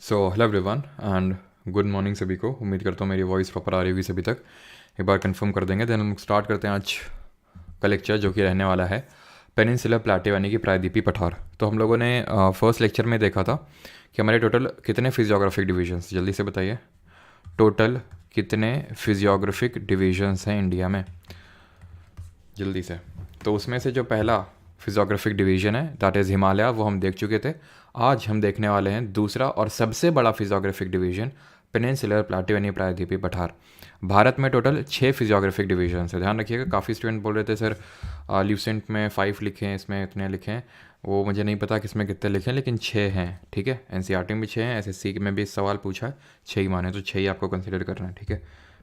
Hello everyone and good morning सभी को। उम्मीद करता हूँ मेरी वॉइस प्रॉपर आ रही होगी सभी तक। एक बार कंफर्म कर देंगे देन हम स्टार्ट करते हैं आज का लेक्चर, जो कि रहने वाला है पेनिनसुलर प्लेटियो यानी कि प्रायद्वीपीय पठार। तो हम लोगों ने फर्स्ट लेक्चर में देखा था कि हमारे टोटल कितने फिजियोग्राफिक डिवीजन्स, जल्दी से बताइए, टोटल कितने फिजियोग्राफिक डिवीजन्स हैं इंडिया में, जल्दी से। तो उसमें से जो पहला फिजियोग्राफिक डिवीजन है दैट इज़ हिमालय, वो हम देख चुके थे। आज हम देखने वाले हैं दूसरा और सबसे बड़ा फिजियोग्राफिक डिवीजन पेनिनसुलर प्लेटियो यानी प्रायद्वीपीय पठार। भारत में टोटल 6 फिजियोग्राफिक डिवीजन है, ध्यान रखिएगा। काफ़ी स्टूडेंट बोल रहे थे सर ल्यूसेंट में 5 लिखे हैं, इसमें इतने लिखे हैं, वो मुझे नहीं पता किसमें कितने लिखे हैं, लेकिन 6 हैं, ठीक है। एनसीईआरटी में 6 हैं, एसएससी में भी इस सवाल पूछा है, 6 ही माने, तो 6 ही आपको कंसिडर करना है, ठीक है।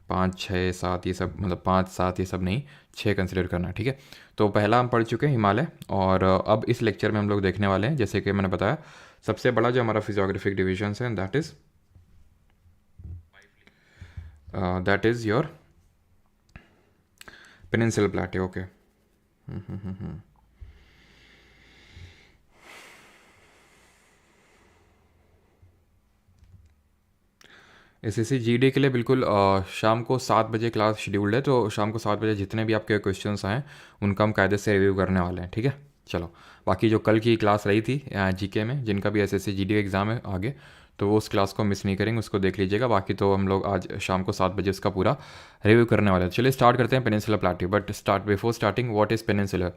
5 6 7 ये सब, मतलब 5 7 ये सब नहीं, 6 कंसिडर करना है, ठीक है। तो पहला हम पढ़ चुके हैं हिमालय, और अब इस लेक्चर में हम लोग देखने वाले हैं, जैसे कि मैंने बताया, सबसे बड़ा जो हमारा फिजियोग्राफिक डिवीजन है that is your peninsular प्लेटियो। Okay, SSC GD के लिए बिल्कुल शाम को 7 बजे क्लास शेड्यूल्ड है, तो शाम को 7 बजे जितने भी आपके क्वेश्चंस आए उनका हम कायदे से रिव्यू करने वाले हैं, ठीक है। चलो, बाकी जो कल की क्लास रही थी जीके में, जिनका भी एसएससी जीडी का एग्ज़ाम है आगे, तो वो उस क्लास को मिस नहीं करेंगे, उसको देख लीजिएगा। बाकी तो हम लोग आज शाम को 7 बजे उसका पूरा रिव्यू करने वाले हैं। चलिए स्टार्ट करते हैं peninsular प्लेटियो। But before starting, what is peninsular?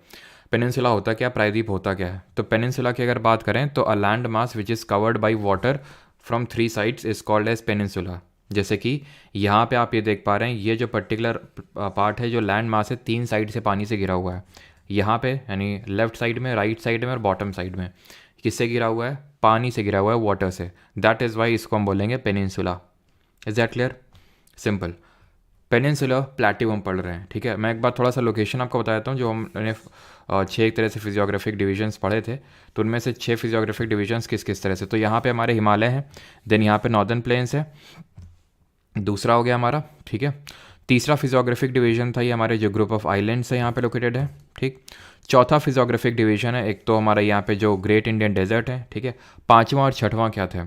Peninsula होता क्या, प्रायद्वीप होता क्या है? तो पेनिनसुला की अगर बात करें तो a land mass which is covered by water from 3 sides is called as peninsula. जैसे कि यहाँ पे आप ये देख पा रहे हैं, ये जो पर्टिकुलर पार्ट है, जो लैंड मास है, 3 साइड से पानी से घिरा हुआ है। यहाँ पे यानी लेफ्ट साइड में, राइट साइड में और बॉटम साइड में किससे घिरा हुआ है? पानी से घिरा हुआ है, वाटर से। दैट इज़ वाई इसको हम बोलेंगे peninsula. Is that clear? Simple. Peninsular प्लेटियो हम पढ़ रहे हैं, ठीक है। मैं एक बार थोड़ा सा लोकेशन आपको बता देता हूँ। जो हमने 6 एक तरह से फिजियोग्राफिक डिवीजन्स पढ़े थे, तो उनमें से 6 फिजियोग्राफिक डिवीजन्स किस किस तरह से, तो यहाँ पे हमारे हिमालय हैं, देन यहाँ पे नॉर्दर्न प्लेन्स है, दूसरा हो गया हमारा, ठीक है। तीसरा फिजियोग्राफिक डिवीजन था ये हमारे जो ग्रुप ऑफ आइलैंड्स है यहाँ पे लोकेटेड है, ठीक। चौथा फिजियोग्राफिक डिवीजन है, एक तो हमारा यहाँ पे जो ग्रेट इंडियन डेजर्ट है, ठीक है। पांचवा और छठवां क्या थे?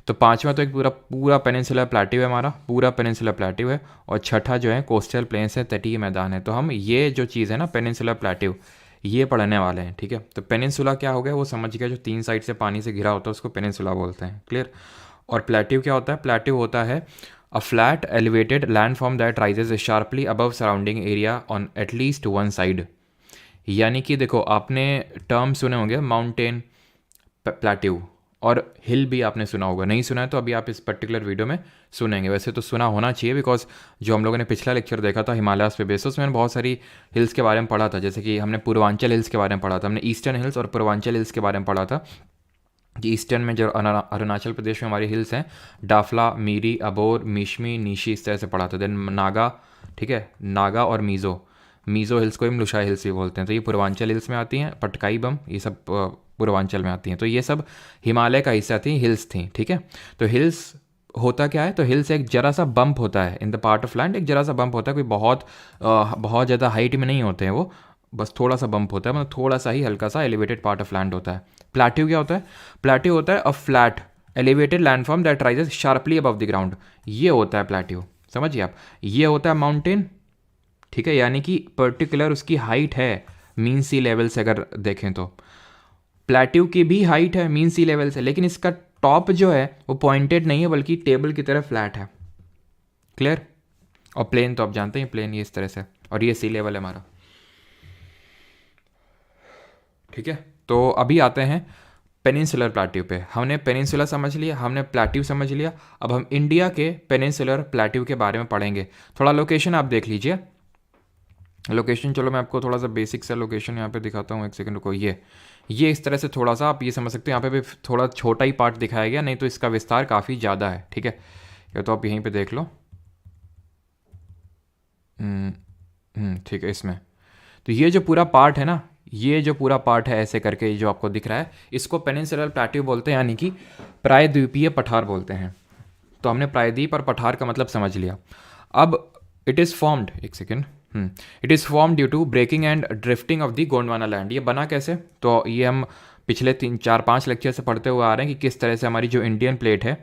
तो पांचवा तो एक पूरा पूरा पेनिनसुलर प्लेटियो है, हमारा पूरा पेनिनसुलर प्लेटियो है, और छठा जो है कोस्टल प्लेन्स है, तटीय मैदान है। तो हम ये जो चीज़ है ना पेनिनसुलर प्लेटियो, ये पढ़ने वाले हैं, ठीक है। तो पेनिनसुला क्या हो गया, वो समझ गया, जो 3 साइड से पानी से घिरा होता है उसको पेनिनसुला बोलते हैं, क्लियर। और प्लेटियो क्या होता है? प्लेटियो होता है a flat elevated landform that rises sharply above surrounding area on at least one side। यानी कि देखो, आपने टर्म सुने होंगे माउंटेन, प्लेट्यू और हिल भी आपने सुना होगा। नहीं सुना है तो अभी आप इस पर्टिकुलर वीडियो में सुनेंगे। वैसे तो सुना होना चाहिए, बिकॉज जो हम लोगों ने पिछला लेक्चर देखा था हिमालयास पे बेसिस, मैंने बहुत सारी हिल्स के बारे में पढ़ा था। जैसे कि हमने पूर्वांचल हिल्स के बारे में पढ़ा था, हमने ईस्टर्न हिल्स और पूर्वांचल हिल्स के बारे में पढ़ा था कि ईस्टर्न में जो अरुणाचल प्रदेश में हमारी हिल्स हैं, डाफला, मीरी, अबोर, मिशमी, निशी, इस तरह से पढ़ा था। देन नागा, ठीक है, नागा और मीज़ो हिल्स को हम लुशाई हिल्स भी बोलते हैं। तो ये पूर्वांचल हिल्स में आती हैं। पटकाई बम, ये सब पूर्वांचल में आती हैं। तो ये सब हिमालय का हिस्सा थी, हिल्स थी, ठीक है। तो हिल्स होता क्या है? तो हिल्स एक जरा सा बम्प होता है in the part of land, एक जरा सा बम्प होता है, कोई बहुत ज़्यादा हाइट में नहीं होते हैं वो, बस थोड़ा सा बम्प होता है, मतलब थोड़ा सा ही हल्का सा एलिवेटेड पार्ट ऑफ लैंड होता है। प्लेट्यू क्या होता है? प्लेट्यू होता है a flat elevated landform that rises sharply above the ground, ये होता है प्लेट्यू, समझिए आप। ये होता है माउंटेन, ठीक है, यानी कि पर्टिकुलर उसकी हाइट है मीन सी लेवल से। अगर देखें तो प्लेट्यू की भी हाइट है मीन सी लेवल से, लेकिन इसका टॉप जो है वो पॉइंटेड नहीं है, बल्कि टेबल की तरह फ्लैट है, क्लियर। और प्लेन तो आप जानते हैं, प्लेन ये इस तरह से, और ये सी लेवल है हमारा, ठीक है। तो अभी आते हैं पेनिनसुलर प्लेट्यू पे। हमने पेनिनसुला समझ लिया, हमने प्लेट्यू समझ लिया, अब हम इंडिया के पेनिनसुलर प्लेट्यू के बारे में पढ़ेंगे। थोड़ा लोकेशन आप देख लीजिए। लोकेशन, चलो मैं आपको थोड़ा सा बेसिक सा लोकेशन यहाँ पे दिखाता हूँ, एक सेकंड रुको। ये इस तरह से थोड़ा सा आप ये समझ सकते हो, यहाँ पे भी थोड़ा छोटा ही पार्ट दिखाया गया, नहीं तो इसका विस्तार काफ़ी ज़्यादा है, ठीक है। या तो आप यहीं पे देख लो, ठीक है, इसमें। तो ये जो पूरा पार्ट है ना, ये जो पूरा पार्ट है ऐसे करके जो आपको दिख रहा है, इसको पेनिनसुलर प्लेट्यू बोलते हैं, यानी कि प्रायद्वीपीय पठार बोलते हैं। तो हमने प्रायद्वीप और पठार का मतलब समझ लिया। अब इट इज़ फॉर्म्ड, एक second, it is form due to breaking and drifting of the Gondwana land. ये बना कैसे? तो ये हम पिछले 3 4 5 लेक्चर से पढ़ते हुए आ रहे हैं कि किस तरह से हमारी जो इंडियन प्लेट है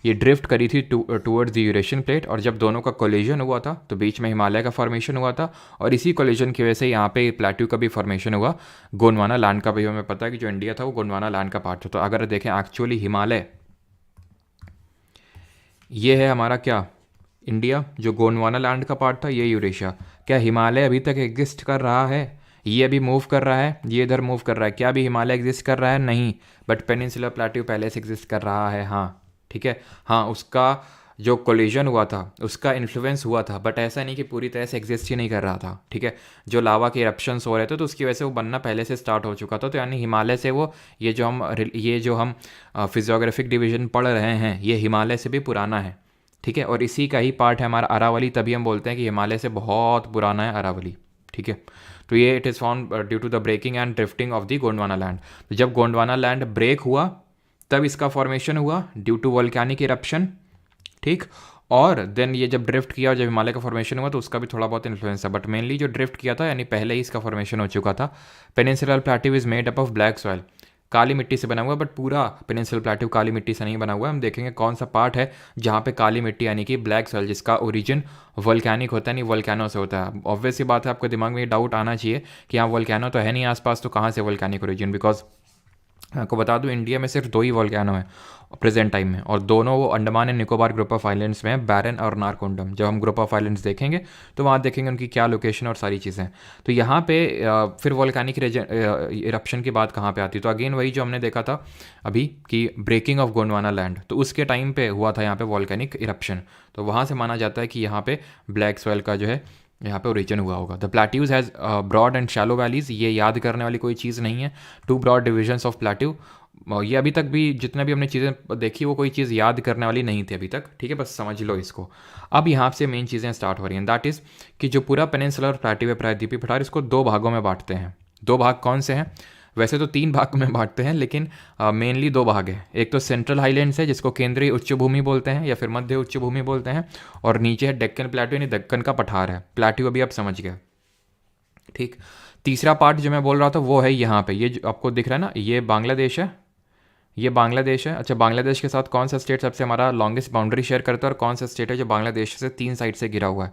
ये ड्रिफ्ट करी थी टूवर्ड्स द यूरेशियन प्लेट, और जब दोनों का कोलिजन हुआ था तो बीच में हिमालय का फॉर्मेशन हुआ था, और इसी कोलिजन की वजह से यहाँ पे प्लेट्यू का भी फॉर्मेशन हुआ, गोंडवाना लैंड का भी हमें पता है कि जो इंडिया था वो गोंडवाना लैंड का पार्ट था। तो अगर देखें एक्चुअली हिमालय ये है हमारा क्या, इंडिया, जो गोंडवाना लैंड का पार्ट था ये यूरेशिया। क्या हिमालय अभी तक एग्जिस्ट कर रहा है? ये अभी मूव कर रहा है, ये इधर मूव कर रहा है, क्या अभी हिमालय एग्जिस्ट कर रहा है? नहीं, बट पेनिनसुलर प्लेट्यू पहले से एग्जिस्ट कर रहा है, हाँ ठीक है। हाँ, उसका जो कोलिजन हुआ था उसका इन्फ्लुएंस हुआ था, बट ऐसा नहीं कि पूरी तरह से एग्जिस्ट ही नहीं कर रहा था, ठीक है। जो लावा के इरप्शंस हो रहे थे तो उसकी वजह से वो बनना पहले से स्टार्ट हो चुका था, तो यानी हिमालय से वो ये जो हम फिजियोग्राफिक डिवीजन पढ़ रहे हैं ये हिमालय से भी पुराना है, ठीक है। और इसी का ही पार्ट है हमारा अरावली, तभी हम बोलते हैं कि हिमालय से बहुत पुराना है अरावली, ठीक है। तो ये it is found due to the breaking and drifting of the Gondwana land. तो जब गोंडवाना लैंड ब्रेक हुआ तब इसका फॉर्मेशन हुआ ड्यू टू वोल्केनिक इरप्शन, ठीक। और देन ये जब ड्रिफ्ट किया और जब हिमालय का फॉर्मेशन हुआ तो उसका भी थोड़ा बहुत इन्फ्लुएंस है, बट मेनली जो ड्रिफ्ट किया था यानी पहले ही इसका फॉर्मेशन हो चुका था। Peninsular plateau is made up of black soil, काली मिट्टी से बना हुआ, बट पूरा पेनिनसुलर प्लेट्यू काली मिट्टी से नहीं बना हुआ है। हम देखेंगे कौन सा पार्ट है जहाँ पे काली मिट्टी यानी कि ब्लैक सॉइल, जिसका ओरिजिन वोल्केनिक होता है, नहीं वोल्केनो से होता है। ऑब्वियस सी बात है, आपके दिमाग में ये डाउट आना चाहिए कि यहाँ वोल्केनो तो है नहीं आसपास, तो कहाँ से वोल्केनिक ओरिजिन? बिकॉज आपको बता दूं इंडिया में सिर्फ 2 ही वोल्केनो है प्रेजेंट टाइम में, और दोनों वो Andaman and Nicobar group of islands में है, बैरन और नारकोंडम। जब हम ग्रुप ऑफ आइलैंड्स देखेंगे तो वहाँ देखेंगे उनकी क्या लोकेशन और सारी चीज़ें। तो यहाँ पे फिर वोल्केनिक इरप्शन की बात कहाँ पे आती है? तो अगेन वही जो हमने देखा था अभी कि ब्रेकिंग ऑफ गोंडवाना लैंड, तो उसके टाइम पे हुआ था यहाँ पे वोल्केनिक इरप्शन, तो वहाँ से माना जाता है कि यहाँ पे ब्लैक सॉइल का जो है यहाँ पे ओरिजिन हुआ होगा। The plateaus has broad and shallow valleys, ये याद करने वाली कोई चीज़ नहीं है। 2 ब्रॉड डिविजन्स ऑफ प्लेट्यू, ये अभी तक भी जितने भी हमने चीज़ें देखी वो कोई चीज़ याद करने वाली नहीं थी अभी तक, ठीक है, बस समझ लो इसको। अब यहाँ से मेन चीज़ें स्टार्ट हो रही हैं, दैट इज़ कि जो पूरा पेनिनसुलर प्लेट्यू है प्रायद्वीपीय पठार, इसको 2 भागों में बांटते हैं। 2 भाग कौन से हैं? वैसे तो 3 भाग में बांटते हैं, लेकिन मेनली 2 भाग है। एक तो सेंट्रल हाईलैंड्स है जिसको केंद्रीय उच्च भूमि बोलते हैं या फिर मध्य उच्च भूमि बोलते हैं, और नीचे है डेक्कन प्लेट्यू यानी दक्कन का पठार है। प्लेट्यू अभी आप समझ गए, ठीक। तीसरा पार्ट जो मैं बोल रहा था वो है यहाँ पे, ये जो आपको दिख रहा है ना, ये बांग्लादेश है, ये बांग्लादेश है। अच्छा, बांग्लादेश के साथ कौन सा स्टेट सबसे हमारा लॉन्गेस्ट बाउंड्री शेयर करता है और कौन सा स्टेट है जो बांग्लादेश से 3 साइड से घिरा हुआ है?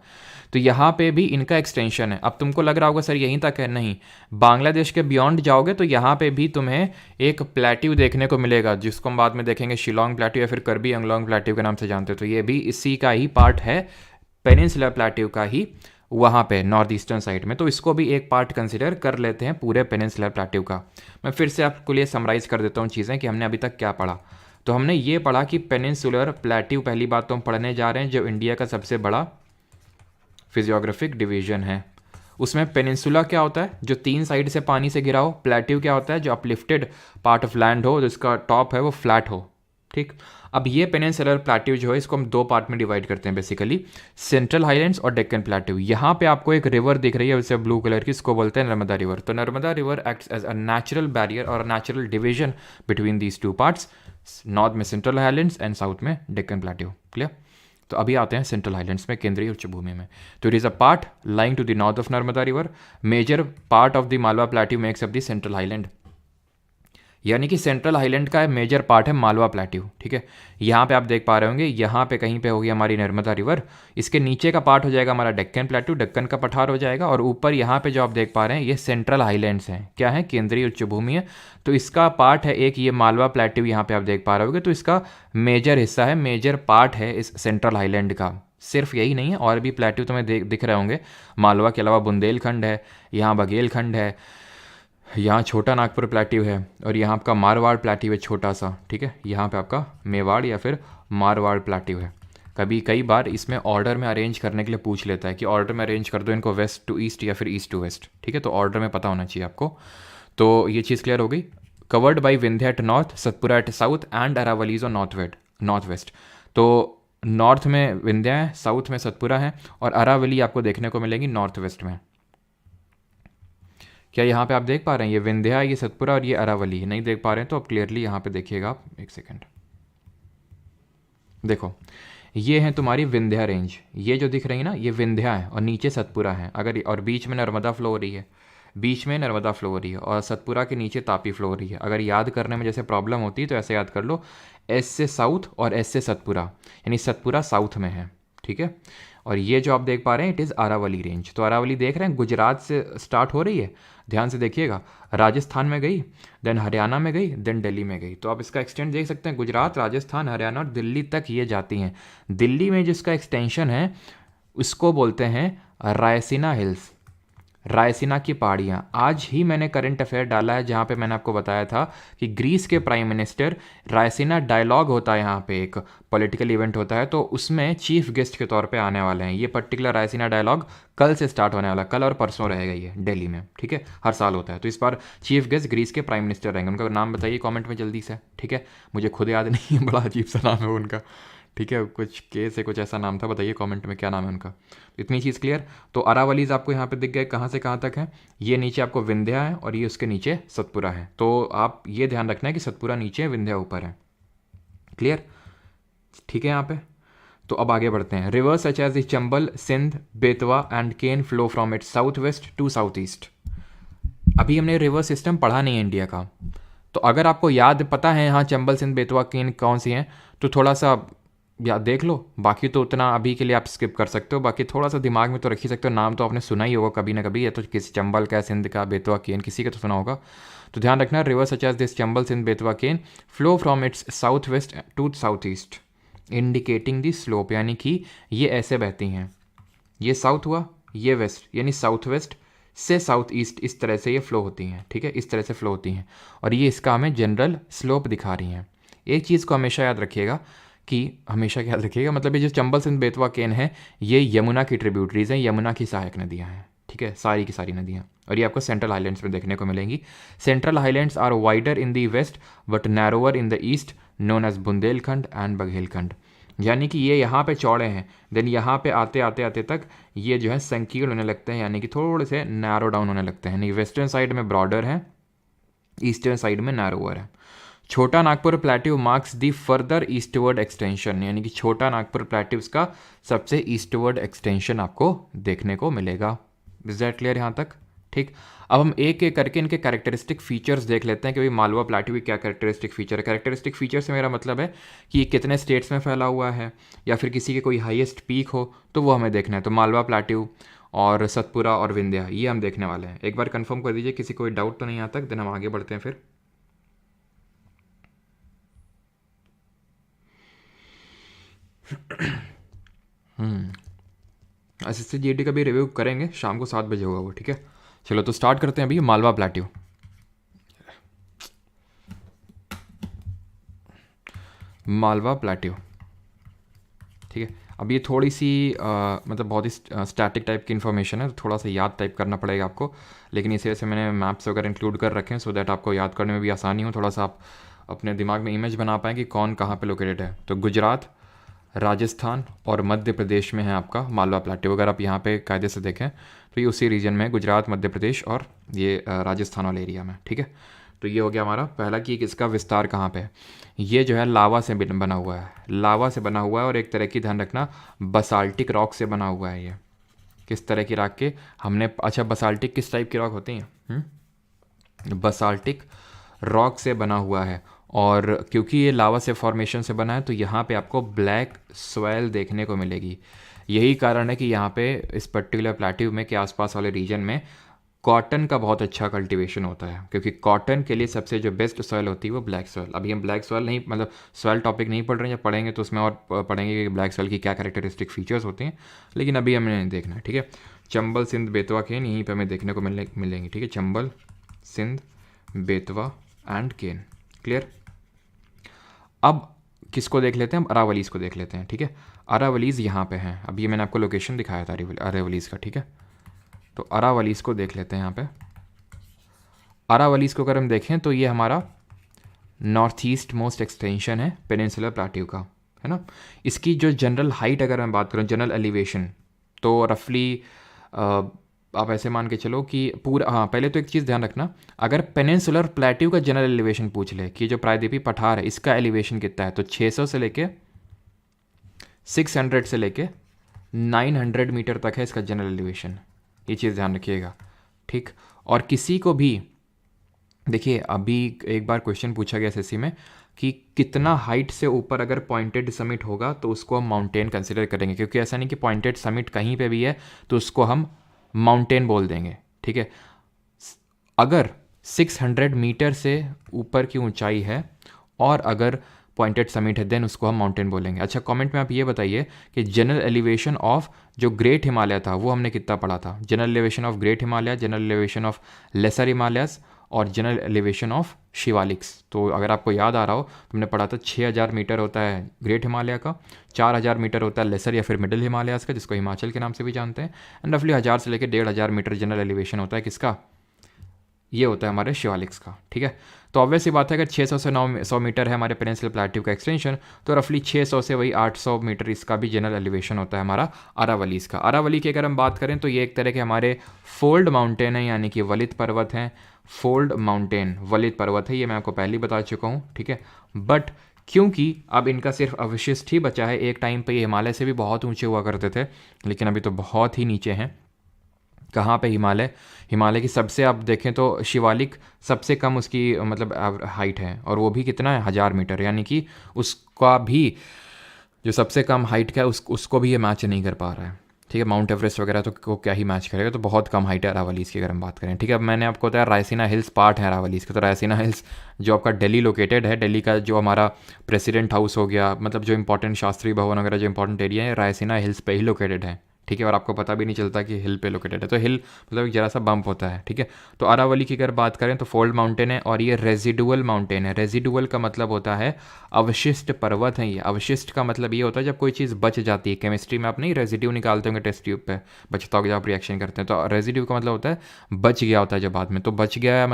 तो यहाँ पे भी इनका एक्सटेंशन है। अब तुमको लग रहा होगा सर यहीं तक है, नहीं, बांग्लादेश के बियॉन्ड जाओगे तो यहाँ पे भी तुम्हें एक प्लेट्यू देखने को मिलेगा, जिसको हम बाद में देखेंगे शिलोंग प्लेट्यू या फिर कर्बी अंगलोंग प्लेट्यू के नाम से जानते हो। तो ये भी इसी का ही पार्ट है, पेनिनसुलर प्लेट्यू का ही, वहाँ पे नॉर्थ ईस्टर्न साइड में। तो इसको भी एक पार्ट कंसिडर कर लेते हैं पूरे पेनिनसुलर प्लेट्यू का। मैं फिर से आपको लिए समराइज़ कर देता हूँ चीज़ें कि हमने अभी तक क्या पढ़ा। तो हमने ये पढ़ा कि पेनिनसुलर प्लेट्यू पहली बात तो हम पढ़ने जा रहे हैं जो इंडिया का सबसे बड़ा फिजियोग्राफिक डिवीजन है। उसमें पेनिनसुला क्या होता है? जो 3 साइड से पानी से घिरा हो। प्लेट्यू क्या होता है? जो अपलिफ्टेड पार्ट ऑफ लैंड हो, जिसका टॉप है वो फ्लैट हो, ठीक। अब ये पेनिनसुलर प्लेट्यू जो है इसको हम 2 पार्ट में डिवाइड करते हैं बेसिकली, सेंट्रल हाईलैंड्स और डेक्कन प्लेट्यू। यहाँ पे आपको एक रिवर दिख रही है वैसे ब्लू कलर की, इसको बोलते हैं नर्मदा रिवर। तो Narmada river acts as a natural barrier और natural division between these 2 parts, north में सेंट्रल हाईलैंड्स एंड साउथ में डेक्कन प्लेट्यू। क्लियर? तो अभी आते हैं सेंट्रल हाईलैंड्स में, केंद्रीय उच्च भूमि में। तो it is a part lying to the north of Narmada river. Major part of the Malwa plateau makes up the central highland, यानी कि सेंट्रल हाईलैंड का मेजर पार्ट है मालवा प्लेट्यू, ठीक है। यहाँ पे आप देख पा रहे होंगे, यहाँ पे कहीं पे होगी हमारी नर्मदा रिवर, इसके नीचे का पार्ट हो जाएगा हमारा डेक्कन प्लेट्यू, डेक्कन का पठार हो जाएगा, और ऊपर यहाँ पे जो आप देख पा रहे हैं ये सेंट्रल हाईलैंड्स हैं। क्या है? केंद्रीय उच्च भूमि है। तो इसका पार्ट है एक ये मालवा प्लेट्यू, यहाँ पे आप देख पा रहे होंगे। तो इसका मेजर हिस्सा है, मेजर पार्ट है इस सेंट्रल हाईलैंड का। सिर्फ यही नहीं है, और भी प्लेट्यू तुम्हें दिख रहे होंगे। मालवा के अलावा बुंदेलखंड है, यहाँ बघेलखंड है, यहाँ छोटा नागपुर प्लेट्यू है, और यहाँ आपका मारवाड़ प्लेट्यू है छोटा सा, ठीक है। यहाँ पे आपका मेवाड़ या फिर मारवाड़ प्लेट्यू है। कई बार इसमें ऑर्डर में अरेंज करने के लिए पूछ लेता है कि ऑर्डर में अरेंज कर दो इनको, वेस्ट टू ईस्ट या फिर ईस्ट टू वेस्ट, ठीक है। तो ऑर्डर में पता होना चाहिए आपको। तो ये चीज़ क्लियर हो गई। Covered by Vindhya at north, Satpura at south and Aravallis on north west. तो नॉर्थ में विंध्या है, साउथ में सतपुरा है, और अरावली आपको देखने को मिलेगी नॉर्थ वेस्ट में। क्या यहाँ पे आप देख पा रहे हैं? ये विंध्या, ये सतपुरा और ये अरावली। नहीं देख पा रहे हैं तो अब क्लियरली यहाँ पे देखिएगा आप, एक सेकेंड। देखो, ये है तुम्हारी विंध्या रेंज, ये जो दिख रही है ना ये विंध्या है, और नीचे सतपुरा है, अगर और बीच में नर्मदा फ्लो हो रही है। बीच में नर्मदा फ्लो हो रही है और सतपुरा के नीचे तापी फ्लो हो रही है। अगर याद करने में जैसे प्रॉब्लम होती है तो ऐसे याद कर लो, एस से साउथ और एस से सतपुरा, यानी सतपुरा साउथ में है, ठीक है। और ये जो आप देख पा रहे हैं इट इज़ अरावली रेंज। तो अरावली देख रहे हैं गुजरात से स्टार्ट हो रही है, ध्यान से देखिएगा, राजस्थान में गई, देन हरियाणा में गई, देन दिल्ली में गई। तो आप इसका एक्सटेंड देख सकते हैं, गुजरात, राजस्थान, हरियाणा और दिल्ली तक ये जाती हैं। दिल्ली में जिसका एक्सटेंशन है उसको बोलते हैं रायसीना हिल्स, रायसीना की पहाड़ियाँ। आज ही मैंने करंट अफेयर डाला है जहाँ पे मैंने आपको बताया था कि ग्रीस के प्राइम मिनिस्टर, रायसीना डायलॉग होता है यहाँ पे, एक पॉलिटिकल इवेंट होता है, तो उसमें चीफ गेस्ट के तौर पे आने वाले हैं। ये पर्टिकुलर रायसीना डायलॉग कल से स्टार्ट होने वाला, कल और परसों रहेगा ये दिल्ली में, ठीक है, हर साल होता है। तो इस बार चीफ गेस्ट ग्रीस के प्राइम मिनिस्टर रहेंगे। उनका नाम बताइए कॉमेंट में जल्दी से, ठीक है, मुझे खुद याद नहीं है, बड़ा अजीब सा नाम है उनका, ठीक है, कुछ के से कुछ ऐसा नाम था, बताइए कमेंट में क्या नाम है उनका। इतनी चीज़ क्लियर। तो अरावलीज आपको यहाँ पे दिख गए, कहाँ से कहाँ तक है। ये नीचे आपको विंध्या है और ये उसके नीचे सतपुरा है। तो आप ये ध्यान रखना है कि सतपुरा नीचे है, विंध्या ऊपर है, क्लियर, ठीक है यहाँ पे। तो अब आगे बढ़ते हैं। Rivers such as the Chambal, Sindh, Betwa and Ken flow from it south west to south east. अभी हमने रिवर्स सिस्टम पढ़ा नहीं है इंडिया का, तो अगर आपको याद पता है हाँ चंबल, सिंध, बेतवा, केन कौन सी हैं, तो थोड़ा सा याद देख लो। बाकी तो उतना अभी के लिए आप स्किप कर सकते हो, बाकी थोड़ा सा दिमाग में तो रख ही सकते हो। नाम तो आपने सुना ही होगा कभी ना कभी, या तो किसी चंबल का, सिंध का, बेतवा, केन, किसी का तो सुना होगा। तो ध्यान रखना, river such as this Chambal, Sindh, Betwa, Ken flow from its south west to south east indicating the slope, यानी कि ये ऐसे बहती हैं, ये साउथ हुआ, ये वेस्ट, यानी साउथ वेस्ट से साउथ ईस्ट, इस तरह से ये फ्लो होती हैं, ठीक है, इस तरह से फ्लो होती हैं। और ये इसका हमें जनरल स्लोप दिखा रही हैं। एक चीज़ को हमेशा याद रखिएगा कि हमेशा याद रखिएगा, मतलब ये जो चंबल, सिंध, बेतवा, केन है, ये यमुना की ट्रिब्यूटरीज हैं, यमुना की सहायक नदियाँ हैं, ठीक है, सारी की सारी नदियाँ। और ये आपको सेंट्रल हाईलैंड्स में देखने को मिलेंगी। Central highlands are wider in the west but narrower in the east, known as Bundelkhand and Baghelkhand. यानी कि ये यहाँ पे चौड़े हैं, देन यहाँ पे आते आते आते तक ये जो है संकीर्ण होने लगते हैं, यानी कि थोड़े से नैरो डाउन होने लगते हैं। यानी वेस्टर्न साइड में ब्रॉडर है, ईस्टर्न साइड में नैरोअर है। छोटा नागपुर प्लेट्यू मार्क्स दी फर्दर ईस्टवर्ड एक्सटेंशन, यानी कि छोटा नागपुर प्लेट्यूज का सबसे ईस्टवर्ड एक्सटेंशन आपको देखने को मिलेगा। इज दैट क्लियर यहाँ तक, ठीक। अब हम एक एक करके इनके कैरेक्टरिस्टिक फीचर्स देख लेते हैं कि भाई मालवा प्लेट्यू की क्या कैरेक्टरिस्टिक फीचर है। कैरेक्टरिस्टिक फीचर से मेरा मतलब है कि ये कितने स्टेट्स में फैला हुआ है, या फिर किसी के कोई हाईएस्ट पीक हो तो वो हमें देखना है। तो मालवा प्लेट्यू और सतपुरा और विंध्या ये हम देखने वाले हैं। एक बार कंफर्म कर दीजिए किसी कोई डाउट तो नहीं यहाँ तक, देन हम आगे बढ़ते हैं फिर। एसएससी जीडी का भी रिव्यू करेंगे, शाम को 7 बजे होगा वो, ठीक है। चलो तो स्टार्ट करते हैं अभी मालवा प्लेट्यू। मालवा प्लेट्यू, ठीक है। अब ये थोड़ी सी मतलब बहुत ही स्टैटिक टाइप की इन्फॉर्मेशन है, तो थोड़ा सा याद टाइप करना पड़ेगा आपको, लेकिन इसी वजह से मैंने मैप्स वगैरह इंक्लूड कर रखे हैं सो दैट आपको याद करने में भी आसानी हो, थोड़ा सा आप अपने दिमाग में इमेज बना पाएँ कि कौन कहाँ पे लोकेटेड है। तो गुजरात, राजस्थान और मध्य प्रदेश में है आपका मालवा प्लेट्यू। अगर आप यहाँ पे कायदे से देखें तो ये उसी रीजन में है, गुजरात, मध्य प्रदेश और ये राजस्थान वाले एरिया में, ठीक है। तो ये हो गया हमारा पहला कि इसका विस्तार कहाँ पे है। ये जो है लावा से बना हुआ है, लावा से बना हुआ है, और एक तरह की ध्यान रखना बसाल्टिक रॉक से बना हुआ है। ये किस तरह की रॉक के हमने, अच्छा बसाल्टिक किस टाइप की रॉक होती हैं, बसाल्टिक रॉक से बना हुआ है। और क्योंकि ये लावा से फॉर्मेशन से बना है तो यहाँ पे आपको ब्लैक सॉइल देखने को मिलेगी। यही कारण है कि यहाँ पे इस पर्टिकुलर प्लेट्यू में के आसपास वाले रीजन में कॉटन का बहुत अच्छा कल्टीवेशन होता है, क्योंकि कॉटन के लिए सबसे जो बेस्ट सॉइल होती है वो ब्लैक सॉइल। अभी हम ब्लैक सॉइल नहीं, मतलब सॉइल टॉपिक नहीं पढ़ रहे हैं, जब पढ़ेंगे तो उसमें और पढ़ेंगे कि ब्लैक सॉइल की क्या कैरेक्टरिस्टिक फीचर्स होते हैं, लेकिन अभी हमें देखना है, ठीक है। चंबल, सिंध, बेतवा, केन यहीं पर हमें देखने को मिलेंगे, ठीक है। Chambal, Sindh, Betwa and Ken, clear. अब किसको देख लेते हैं, हम अरावलीज़ को देख लेते हैं, ठीक है। अरावलीज़ यहाँ पे हैं, अब ये मैंने आपको लोकेशन दिखाया था अरावलीज़ का, ठीक है। तो अरावलीज़ को देख लेते हैं यहाँ पे। अरावलीज़ को अगर हम देखें तो ये हमारा नॉर्थ ईस्ट मोस्ट एक्सटेंशन है पेनिनसुलर प्लेट्यू का, है ना। इसकी जो जनरल हाइट अगर मैं बात करूँ, जनरल एलिवेशन, तो रफली आप ऐसे मान के चलो कि पूरा, हाँ पहले तो एक चीज़ ध्यान रखना, अगर पेनिनसुलर प्लेट्यू का जनरल एलिवेशन पूछ ले कि जो प्रायद्वीपीय पठार है इसका एलिवेशन कितना है, तो 600 से लेके 600 से लेके 900 मीटर तक है इसका जनरल एलिवेशन, ये चीज़ ध्यान रखिएगा, ठीक। और किसी को भी देखिए, अभी एक बार क्वेश्चन पूछा गया एसएससी में कि कितना हाइट से ऊपर अगर पॉइंटेड समिट होगा तो उसको हम माउंटेन कंसिडर करेंगे, क्योंकि ऐसा नहीं कि पॉइंटेड समिट कहीं पे भी है तो उसको हम माउंटेन बोल देंगे, ठीक है। अगर 600 मीटर से ऊपर की ऊंचाई है और अगर पॉइंटेड समिट है देन उसको हम माउंटेन बोलेंगे। अच्छा, कमेंट में आप ये बताइए कि जनरल एलिवेशन ऑफ जो ग्रेट हिमालय था वो हमने कितना पढ़ा था? General elevation of great Himalaya, general elevation of lesser Himalayas और जनरल एलिवेशन ऑफ शिवालिक्स। तो अगर आपको याद आ रहा हो तो हमने पढ़ा था 6000 मीटर होता है ग्रेट हिमालय का, 4000 मीटर होता है लेसर या फिर मिडिल हिमालयस का, जिसको हिमाचल के नाम से भी जानते हैं, एंड रफली 1000 से लेकर 1500 मीटर जनरल एलिवेशन होता है किसका? ये होता है हमारे शिवालिक्स का, ठीक है। तो ऑब्वियस सी बात है, अगर 600 से 900 मीटर है हमारे पेनिनसुलर प्लेट्यू का एक्सटेंशन, तो रफली 600 से वही 800 मीटर इसका भी जनरल एलिवेशन होता है हमारा अरावलीज का। अरावली की अगर हम बात करें तो ये एक तरह के हमारे फोल्ड माउंटेन है, यानी कि वलित पर्वत हैं। फोल्ड माउंटेन वलित पर्वत है, ये मैं आपको पहले ही बता चुका हूँ, ठीक है। बट क्योंकि अब इनका सिर्फ अवशिष्ट ही बचा है, एक टाइम पे ये हिमालय से भी बहुत ऊंचे हुआ करते थे, लेकिन अभी तो बहुत ही नीचे हैं। कहाँ पे? हिमालय। हिमालय की सबसे आप देखें तो शिवालिक सबसे कम उसकी मतलब हाइट है, और वो भी कितना है? 1000 मीटर, यानी कि उसका भी जो सबसे कम हाइट का है उसको भी ये मैच नहीं कर पा रहा है, ठीक है। माउंट एवरेस्ट वगैरह तो को क्या ही मैच करेगा, तो बहुत कम हाइट है अरावलीज की अगर हम बात करें, ठीक है। अब मैंने आपको बताया रायसीना हिल्स पार्ट है अरावलीज के, तो रायसीना हिल्स जो आपका दिल्ली लोकेटेड है, दिल्ली का जो हमारा प्रेसिडेंट हाउस हो गया, मतलब जो इंपॉर्टेंट शास्त्री भवन वगैरह जो इंपॉर्टेंट एरिया है रायसीना हिल्स पे ही लोकेटेड है, ठीक है। और आपको पता भी नहीं चलता कि हिल पे लोकेटेड है, तो हिल मतलब एक जरा सा बम्प होता है, ठीक है। तो अरावली की अगर बात करें तो फोल्ड माउंटेन है, और ये रेजिडुअल माउंटेन है। रेजिडुअल का मतलब होता है अवशिष्ट पर्वत है ये। अवशिष्ट का मतलब ये होता है जब कोई चीज़ बच जाती है। केमिस्ट्री में आप नहीं रेजिड्यू निकालते होंगे टेस्ट ट्यूब पे, बचता होगा जब आप रिएक्शन करते हैं, तो रेजिड्यू का मतलब होता है बच गया होता है जब बाद में। तो बच गया है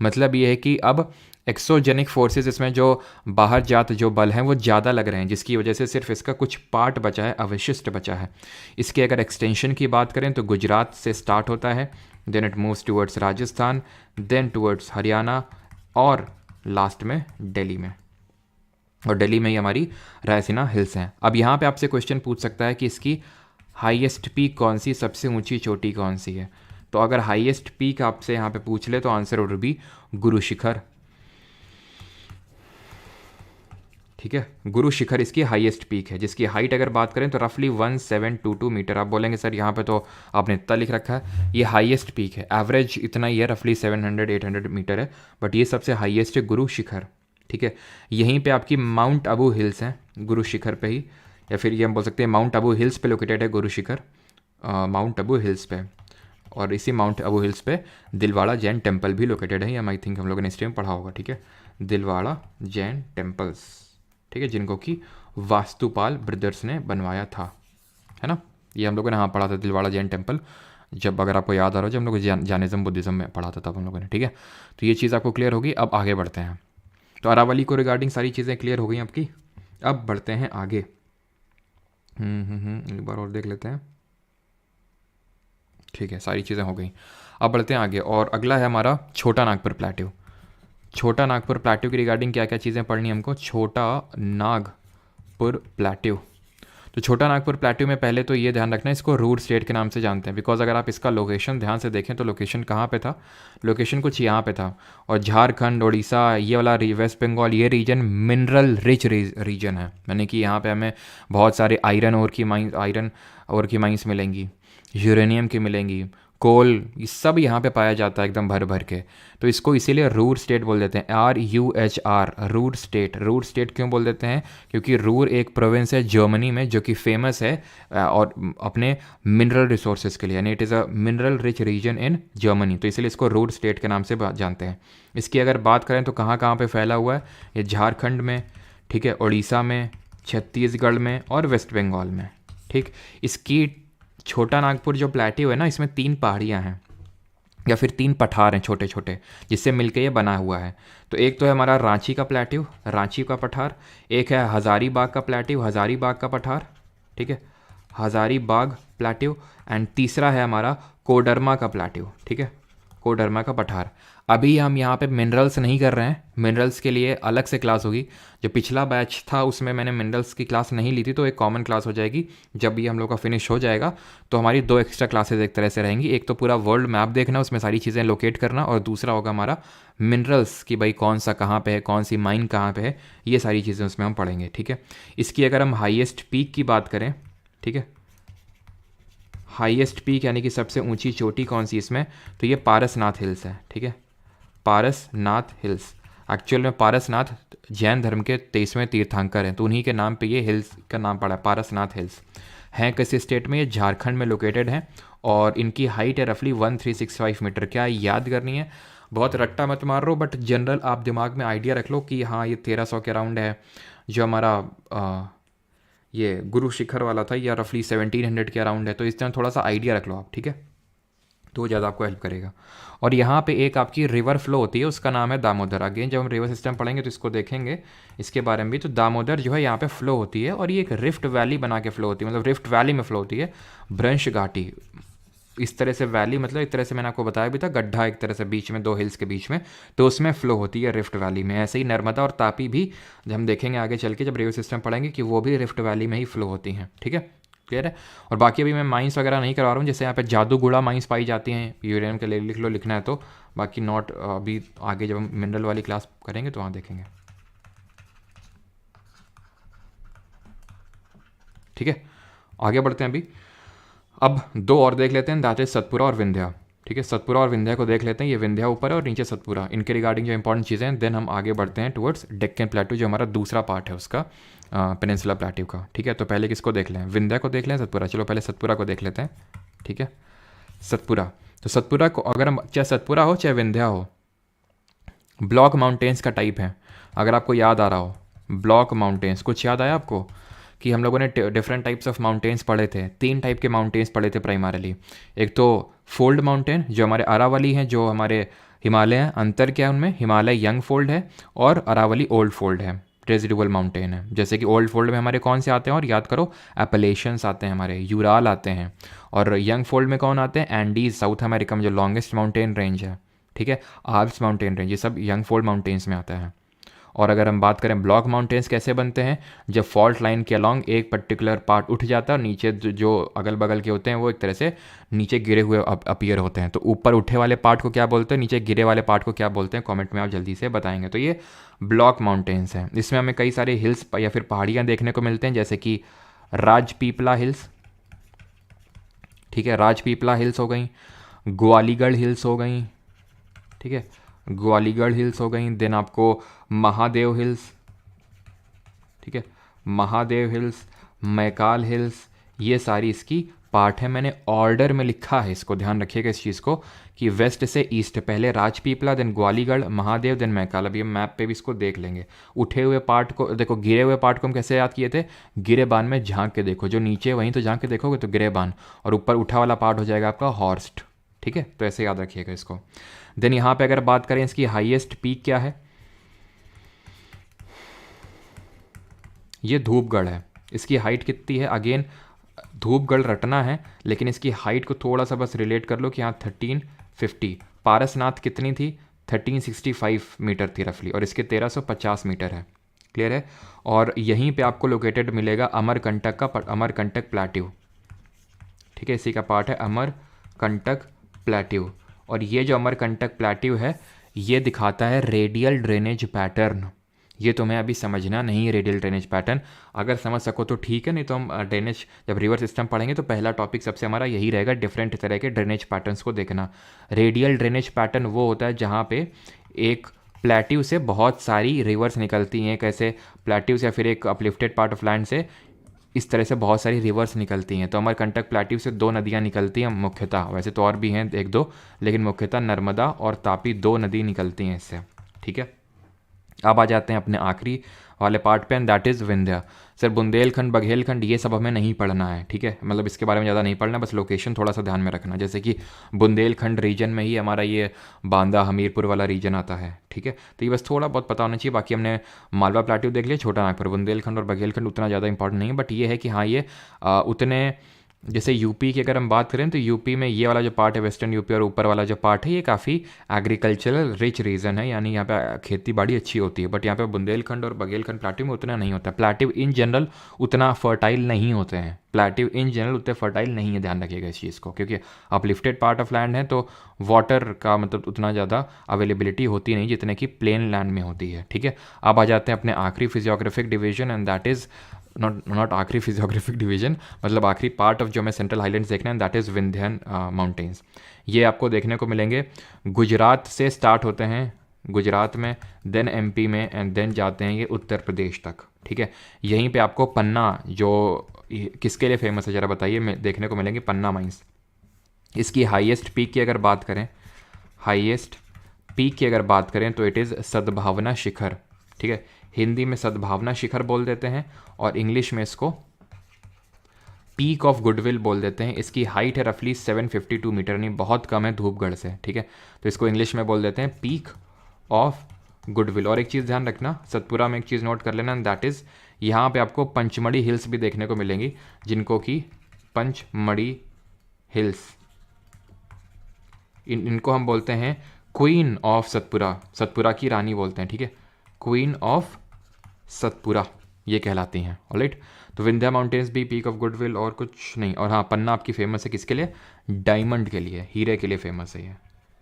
मतलब ये है कि अब एक्सोजेनिक फोर्सेस, इसमें जो बाहर जात जो बल हैं वो ज़्यादा लग रहे हैं, जिसकी वजह से सिर्फ इसका कुछ पार्ट बचा है, अवशिष्ट बचा है। इसके अगर एक्सटेंशन की बात करें तो गुजरात से स्टार्ट होता है, then it moves towards Rajasthan, then towards Haryana, और लास्ट में दिल्ली में, और दिल्ली में ही हमारी रायसीना हिल्स हैं। अब यहाँ पे आपसे क्वेश्चन पूछ सकता है कि इसकी हाईएस्ट पीक कौन सी, सबसे ऊंची चोटी कौन सी है? तो अगर हाईएस्ट पीक आपसे यहाँ पे पूछ ले तो answer would be Guru Shikhar, ठीक है। गुरु शिखर इसकी हाईएस्ट पीक है, जिसकी हाइट अगर बात करें तो रफली 1722 मीटर। आप बोलेंगे सर यहाँ पे तो आपने इतना लिख रखा है, ये हाईएस्ट पीक है, एवरेज इतना ही है, रफली 700-800 मीटर है, बट ये सबसे हाईएस्ट है गुरु शिखर, ठीक है। यहीं पे आपकी माउंट अबू हिल्स हैं गुरु शिखर पे ही, या फिर ये हम बोल सकते हैं माउंट अबू हिल्स पे लोकेटेड है गुरु शिखर, माउंट अबू हिल्स पे। और इसी माउंट अबू हिल्स पे दिलवाड़ा जैन टेम्पल भी लोकेटेड है, या आई थिंक हम लोगों ने हिस्ट्री में पढ़ा होगा, ठीक है। दिलवाड़ा जैन टेम्पल्स, ठीक है, जिनको कि वास्तुपाल ब्रदर्स ने बनवाया था, है ना। ये हम लोगों ने हाँ पढ़ा था दिलवाड़ा जैन टेम्पल, जब अगर आपको याद आ रहा हो जब हम लोग जैनिज्म बुद्धिज्म में पढ़ा था तब हम लोगों ने, ठीक है। तो ये चीज़ आपको क्लियर होगी। अब आगे बढ़ते हैं। तो अरावली को रिगार्डिंग सारी चीज़ें क्लियर हो गई आपकी। अब बढ़ते हैं आगे। एक बार और देख लेते हैं, ठीक है, सारी चीज़ें हो गई। अब बढ़ते हैं आगे, और अगला है हमारा छोटा नागपुर प्लेट्यू। छोटा नागपुर प्लेट्यू की रिगार्डिंग क्या क्या चीज़ें पढ़नी हमको? छोटा नागपुर प्लेट्यू। तो छोटा नागपुर प्लेट्यू में पहले तो ये ध्यान रखना है, इसको रूर स्टेट के नाम से जानते हैं, बिकॉज अगर आप इसका लोकेशन ध्यान से देखें तो लोकेशन कहाँ पे था? लोकेशन कुछ यहाँ पे था, और झारखंड, उड़ीसा, ये वाला वेस्ट बंगाल, ये रीजन मिनरल रिच रीजन है, यानी कि यहाँ पे हमें बहुत सारे आयरन ओर की माइंस मिलेंगी, यूरेनियम की मिलेंगी, कोल, ये सब यहाँ पे पाया जाता है एकदम भर भर के। तो इसको इसीलिए रूर स्टेट बोल देते हैं, RUHR, Ruhr state. Ruhr state क्यों बोल देते हैं? क्योंकि रूर एक प्रोविंस है जर्मनी में जो कि फेमस है और अपने मिनरल रिसोर्सेज के लिए, यानी it is a mineral rich region in Germany, तो इसलिए इसको रूर स्टेट के नाम से जानते हैं। इसकी अगर बात करें तो कहाँ कहाँ पर फैला हुआ है? ये झारखंड में, ठीक है, उड़ीसा में, छत्तीसगढ़ में और वेस्ट बंगाल में, ठीक। इसकी छोटा नागपुर जो प्लेट्यू है ना, इसमें 3 पहाड़ियाँ हैं या फिर 3 पठार हैं छोटे छोटे, जिससे मिलके ये बना हुआ है। तो एक तो है हमारा रांची का प्लेट्यू, रांची का पठार, एक है हज़ारीबाग का प्लेट्यू, हज़ारीबाग का पठार, ठीक है, हज़ारीबाग प्लेट्यू, एंड तीसरा है हमारा कोडरमा का प्लेट्यू, ठीक है, ट्राइकोडर्मा का पठार। अभी हम यहाँ पे मिनरल्स नहीं कर रहे हैं, मिनरल्स के लिए अलग से क्लास होगी। जो पिछला बैच था उसमें मैंने मिनरल्स की क्लास नहीं ली थी, तो एक कॉमन क्लास हो जाएगी। जब ये हम लोग का फिनिश हो जाएगा तो हमारी 2 एक्स्ट्रा क्लासेज एक तरह से रहेंगी। एक तो पूरा वर्ल्ड मैप देखना, उसमें सारी चीज़ें लोकेट करना, और दूसरा होगा हमारा मिनरल्स कि भाई कौन सा कहाँ पे है, कौन सी माइन कहाँ पे है, ये सारी चीज़ें उसमें हम पढ़ेंगे। ठीक है, इसकी अगर हम हाईएस्ट पीक की बात करें, ठीक है, हाईएस्ट पीक यानी कि सबसे ऊंची चोटी कौन सी इसमें, तो ये पारसनाथ हिल्स है। ठीक है, पारसनाथ हिल्स। एक्चुअल में पारसनाथ जैन धर्म के 23वें तीर्थंकर हैं, तो उन्हीं के नाम पे ये हिल्स का नाम पड़ा है, पारसनाथ हिल्स। हैं किस स्टेट में, ये झारखंड में लोकेटेड हैं, और इनकी हाइट है रफली 1365 मीटर। क्या याद करनी है, बहुत रट्टा मत मार रहा हो, बट जनरल आप दिमाग में आइडिया रख लो कि हाँ ये 1300 के अराउंड है। जो हमारा ये गुरु शिखर वाला था, या रफली 1700 के अराउंड है, तो इस तरह थोड़ा सा आइडिया रख लो आप। ठीक है, तो वो ज़्यादा आपको हेल्प करेगा। और यहाँ पे एक आपकी रिवर फ्लो होती है, उसका नाम है दामोदर। अगेन जब हम रिवर सिस्टम पढ़ेंगे तो इसको देखेंगे इसके बारे में भी। तो दामोदर जो है यहाँ पे फ्लो होती है, और ये एक रिफ्ट वैली बना के फ्लो होती है, मतलब रिफ्ट वैली में फ्लो होती है। भ्रंश घाटी इस तरह से वैली, मतलब एक तरह से मैंने आपको बताया भी था, गड्ढा एक तरह से बीच में 2 हिल्स के बीच में, तो उसमें फ्लो होती है रिफ्ट वैली में। ऐसे ही नर्मदा और तापी भी जब हम देखेंगे आगे चल के, जब रिवर सिस्टम पढ़ेंगे, कि वो भी रिफ्ट वैली में ही फ्लो होती हैं। ठीक है, क्लियर है। और बाकी अभी मैं माइंस वगैरह नहीं करवा रहा हूँ, जैसे यहाँ पे जादूगुड़ा माइंस पाई जाती हैं, यूरेनियम के लिए लिख लो, लिखना है तो। बाकी नॉट अभी आगे जब हम मिनरल वाली क्लास करेंगे तो वहाँ देखेंगे। ठीक है, आगे बढ़ते हैं अभी। अब 2 और देख लेते हैं, दैट इज सतपुरा और विंध्या। ठीक है, सतपुरा और विंध्या को देख लेते हैं। ये विंध्या ऊपर है और नीचे सतपुरा, इनके रिगार्डिंग जो इंपॉर्टेंट चीज़ें हैं। देन हम आगे बढ़ते हैं टुवर्ड्स डेक्कन प्लेटू, जो हमारा दूसरा पार्ट है उसका, पेनिनसुला प्लेटू का। ठीक है, तो पहले किसको देख लें, विंध्या को देख लें, सतपुरा। चलो पहले सतपुरा को देख लेते हैं। ठीक है, सतपुरा। तो सतपुरा को अगर हम, चाहे सतपुरा हो चाहे विंध्या हो, ब्लॉक माउंटेन्स का टाइप है। अगर आपको याद आ रहा हो, ब्लॉक माउंटेन्स कुछ याद आया आपको, कि हम लोगों ने डिफरेंट टाइप्स ऑफ माउंटेन्स पढ़े थे। 3 टाइप के माउंटेन्स पढ़े थे प्राइमरली। एक तो फोल्ड माउंटेन जो हमारे अरावली हैं, जो हमारे हिमालय हैं। अंतर क्या है उनमें, हिमालय यंग फोल्ड है और अरावली ओल्ड फोल्ड है, रेजिडुअल माउंटेन है। जैसे कि ओल्ड फोल्ड में हमारे कौन से आते हैं, और याद करो, एपलेशियंस आते हैं हमारे, यूराल आते हैं। और यंग फोल्ड में कौन आते हैं, एंडीज, साउथ अमेरिका में जो लॉन्गेस्ट माउंटेन रेंज है। ठीक है, आल्प्स माउंटेन रेंज, ये सब यंग फोल्ड माउंटेन्स में आता है। और अगर हम बात करें ब्लॉक माउंटेन्स कैसे बनते हैं, जब फॉल्ट लाइन के अलॉन्ग एक पर्टिकुलर पार्ट उठ जाता है और नीचे जो अगल बगल के होते हैं वो एक तरह से नीचे गिरे हुए अपीयर होते हैं। तो ऊपर उठे वाले पार्ट को क्या बोलते हैं, नीचे गिरे वाले पार्ट को क्या बोलते हैं, कमेंट में आप जल्दी से बताएंगे। तो ये ब्लॉक माउंटेन्स हैं। इसमें हमें कई सारे हिल्स या फिर पहाड़ियाँ देखने को मिलते हैं, जैसे कि राजपीपला हिल्स। ठीक है, राजपीपला हिल्स हो गई, ग्वालीगढ़ हिल्स हो गई। ठीक है, ग्वालीगढ़ हिल्स हो गई। देन आपको महादेव हिल्स, ठीक है, महादेव हिल्स, मैकाल हिल्स, ये सारी इसकी पार्ट है। मैंने ऑर्डर में लिखा है, इसको ध्यान रखिएगा इस चीज़ को, कि वेस्ट से ईस्ट, पहले राजपीपला, देन ग्वालीगढ़, महादेव, देन मैकाल। अभी हम मैप पे भी इसको देख लेंगे। उठे हुए पार्ट को देखो, गिरे हुए पार्ट को हम कैसे याद किए थे, गिरेबान में झांक के देखो, जो नीचे वहीं तो झांक के देखोगे तो गिरेबान, और ऊपर उठा वाला पार्ट हो जाएगा आपका हॉर्स्ट। ठीक है, तो ऐसे याद रखिएगा इसको। देन यहाँ पे अगर बात करें इसकी हाईएस्ट पीक क्या है, ये धूपगढ़ है। इसकी हाइट कितनी है, अगेन धूपगढ़ रटना है, लेकिन इसकी हाइट को थोड़ा सा बस रिलेट कर लो कि यहाँ 1350। पारसनाथ कितनी थी, 1365 मीटर थी रफली, और इसके 1350 मीटर है। क्लियर है। और यहीं पे आपको लोकेटेड मिलेगा अमरकंटक का, अमरकंटक प्लेट्यू। ठीक है, इसी का पार्ट है अमरकंटक प्लेट्यू। और ये जो अमरकंटक प्लेट्यू है, ये दिखाता है रेडियल ड्रेनेज पैटर्न। ये तुम्हें अभी समझना नहीं है रेडियल ड्रेनेज पैटर्न, अगर समझ सको तो ठीक है, नहीं तो हम ड्रेनेज जब रिवर सिस्टम पढ़ेंगे तो पहला टॉपिक सबसे हमारा यही रहेगा, डिफरेंट तरह के ड्रेनेज पैटर्न्स को देखना। रेडियल ड्रेनेज पैटर्न वो होता है जहाँ पे एक प्लेट्यू से बहुत सारी रिवर्स निकलती हैं, कैसे प्लेट्यू से, फिर एक अपलिफ्टेड पार्ट ऑफ लैंड से, इस तरह से बहुत सारी रिवर्स निकलती हैं। तो अमरकंटक प्लेट्यू से 2 नदियाँ निकलती हैं मुख्यतः, वैसे तो और भी हैं 1-2, लेकिन मुख्यतः नर्मदा और तापी 2 नदी निकलती हैं इससे। ठीक है, अब आ जाते हैं अपने आखिरी वाले पार्ट पे, and that is Vindhya. Sir Bundelkhand, Baghelkhand, ये सब हमें नहीं पढ़ना है। ठीक है, मतलब इसके बारे में ज़्यादा नहीं पढ़ना, बस लोकेशन थोड़ा सा ध्यान में रखना। जैसे कि बुंदेलखंड रीजन में ही हमारा ये बांदा हमीरपुर वाला रीजन आता है। ठीक है, तो ये बस थोड़ा बहुत पता होना चाहिए। बाकी हमने मालवा प्लेट्यू देख लिया, छोटा नागपुर, बुंदेलखंड और बघेलखंड उतना ज़्यादा इंपॉर्टेंट नहीं है, बट ये है कि हाँ ये उतने जैसे यूपी की अगर हम बात करें तो यूपी में ये वाला जो पार्ट है वेस्टर्न यूपी और ऊपर वाला जो पार्ट है ये काफ़ी एग्रीकल्चरल रिच रीजन है, यानी यहाँ पे खेती बाड़ी अच्छी होती है। बट यहाँ पे बुंदेलखंड और बघेलखंड प्लाट्यू में उतना नहीं होता। प्लाट्यू इन जनरल उतना फर्टाइल नहीं होते हैं, प्लाट्यू इन जनरल उतने फर्टाइल नहीं है, ध्यान रखिएगा इस चीज़ को, क्योंकि अपलिफ्टेड पार्ट ऑफ लैंड है तो वाटर का मतलब उतना ज़्यादा अवेलेबिलिटी होती नहीं जितने की प्लेन लैंड में होती है। ठीक है, अब आ जाते हैं अपने आखिरी physiographic division and that is not आखिरी फिजियोग्राफिक डिवीजन, मतलब आखिरी पार्ट ऑफ जो हमें सेंट्रल हाईलैंड्स देखना है दैट इज़ विंध्यन माउंटेन्स। ये आपको देखने को मिलेंगे, गुजरात से स्टार्ट होते हैं, गुजरात में, देन एमपी में, एंड देन जाते हैं ये उत्तर प्रदेश तक। ठीक है, यहीं पे आपको पन्ना जो किसके लिए फेमस है ज़रा बताइए, देखने को मिलेंगे पन्ना माइंस। इसकी हाईएस्ट पीक की अगर बात करें, हाईएस्ट पीक की अगर बात करें तो इट इज़ सद्भावना शिखर। ठीक है, हिंदी में सद्भावना शिखर बोल देते हैं और इंग्लिश में इसको पीक ऑफ गुडविल बोल देते हैं। इसकी हाइट है रफली 752 मीटर, नहीं बहुत कम है धूपगढ़ से। ठीक है, तो इसको इंग्लिश में बोल देते हैं पीक ऑफ गुडविल। और एक चीज़ ध्यान रखना, सतपुरा में एक चीज़ नोट कर लेना, दैट इज़ यहाँ पे आपको पंचमढ़ी हिल्स भी देखने को मिलेंगी, जिनको कि पंचमढ़ी हिल्स, इनको हम बोलते हैं क्वीन ऑफ सतपुरा, सतपुरा की रानी बोलते हैं। ठीक है, क्वीन ऑफ सतपुरा ये कहलाती हैं। ऑलराइट, तो विंध्या माउंटेन्स भी पीक ऑफ गुडविल और कुछ नहीं। और हाँ, पन्ना आपकी फेमस है किसके लिए, डायमंड के लिए, हीरे के लिए फेमस है ये।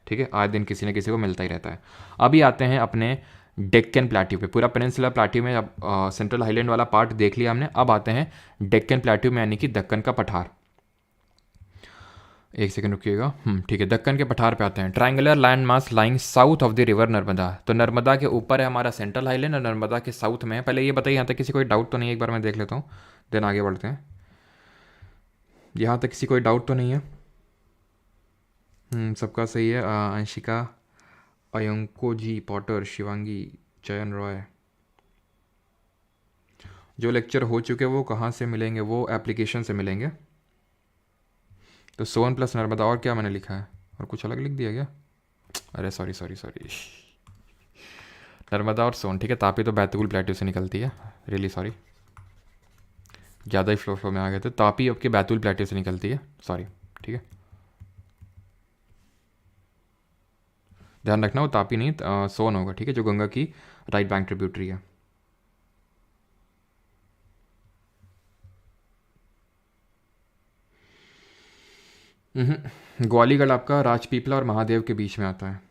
ठीक है, आए दिन किसी न किसी को मिलता ही रहता है। अभी आते हैं अपने डेक्कन प्लेट्यू पे। पूरा पेनिनसुला प्लेट्यू में अब सेंट्रल हाईलैंड वाला पार्ट देख लिया हमने, अब आते हैं डेक्कन प्लेट्यू में, यानी कि दक्कन का पठार। एक सेकंड रुकिएगा, ठीक है, दक्कन के पठार पे आते हैं। Triangular land mass lying south of the river Narmada. तो नर्मदा के ऊपर है हमारा सेंट्रल हाईलैंड और नर्मदा के साउथ में है। पहले ये बताइए यहाँ तक किसी कोई डाउट तो नहीं है, एक बार मैं देख लेता हूँ देन आगे बढ़ते हैं। यहाँ तक किसी कोई डाउट तो नहीं है? सबका सही है। अंशिका, अयंको जी, पॉटर, शिवांगी, चयन रॉय। जो लेक्चर हो चुके वो कहाँ से मिलेंगे, वो एप्लीकेशन से मिलेंगे। तो सोन प्लस नर्मदा, और क्या मैंने लिखा है, और कुछ अलग लिख दिया क्या? अरे सॉरी सॉरी सॉरी, नर्मदा और सोन। ठीक है, तापी तो बैतूल प्लेट्यू से निकलती है, रियली सॉरी, ज़्यादा ही फ्लो में आ गए थे। तापी आपके बैतूल प्लेट्यू से निकलती है, सॉरी। ठीक है, ध्यान रखना वो तापी नहीं सोन होगा। ठीक है, जो गंगा की राइट बैंक ट्रिब्यूटरी है। ग्वालीगढ़ आपका राजपीपला और महादेव के बीच में आता है।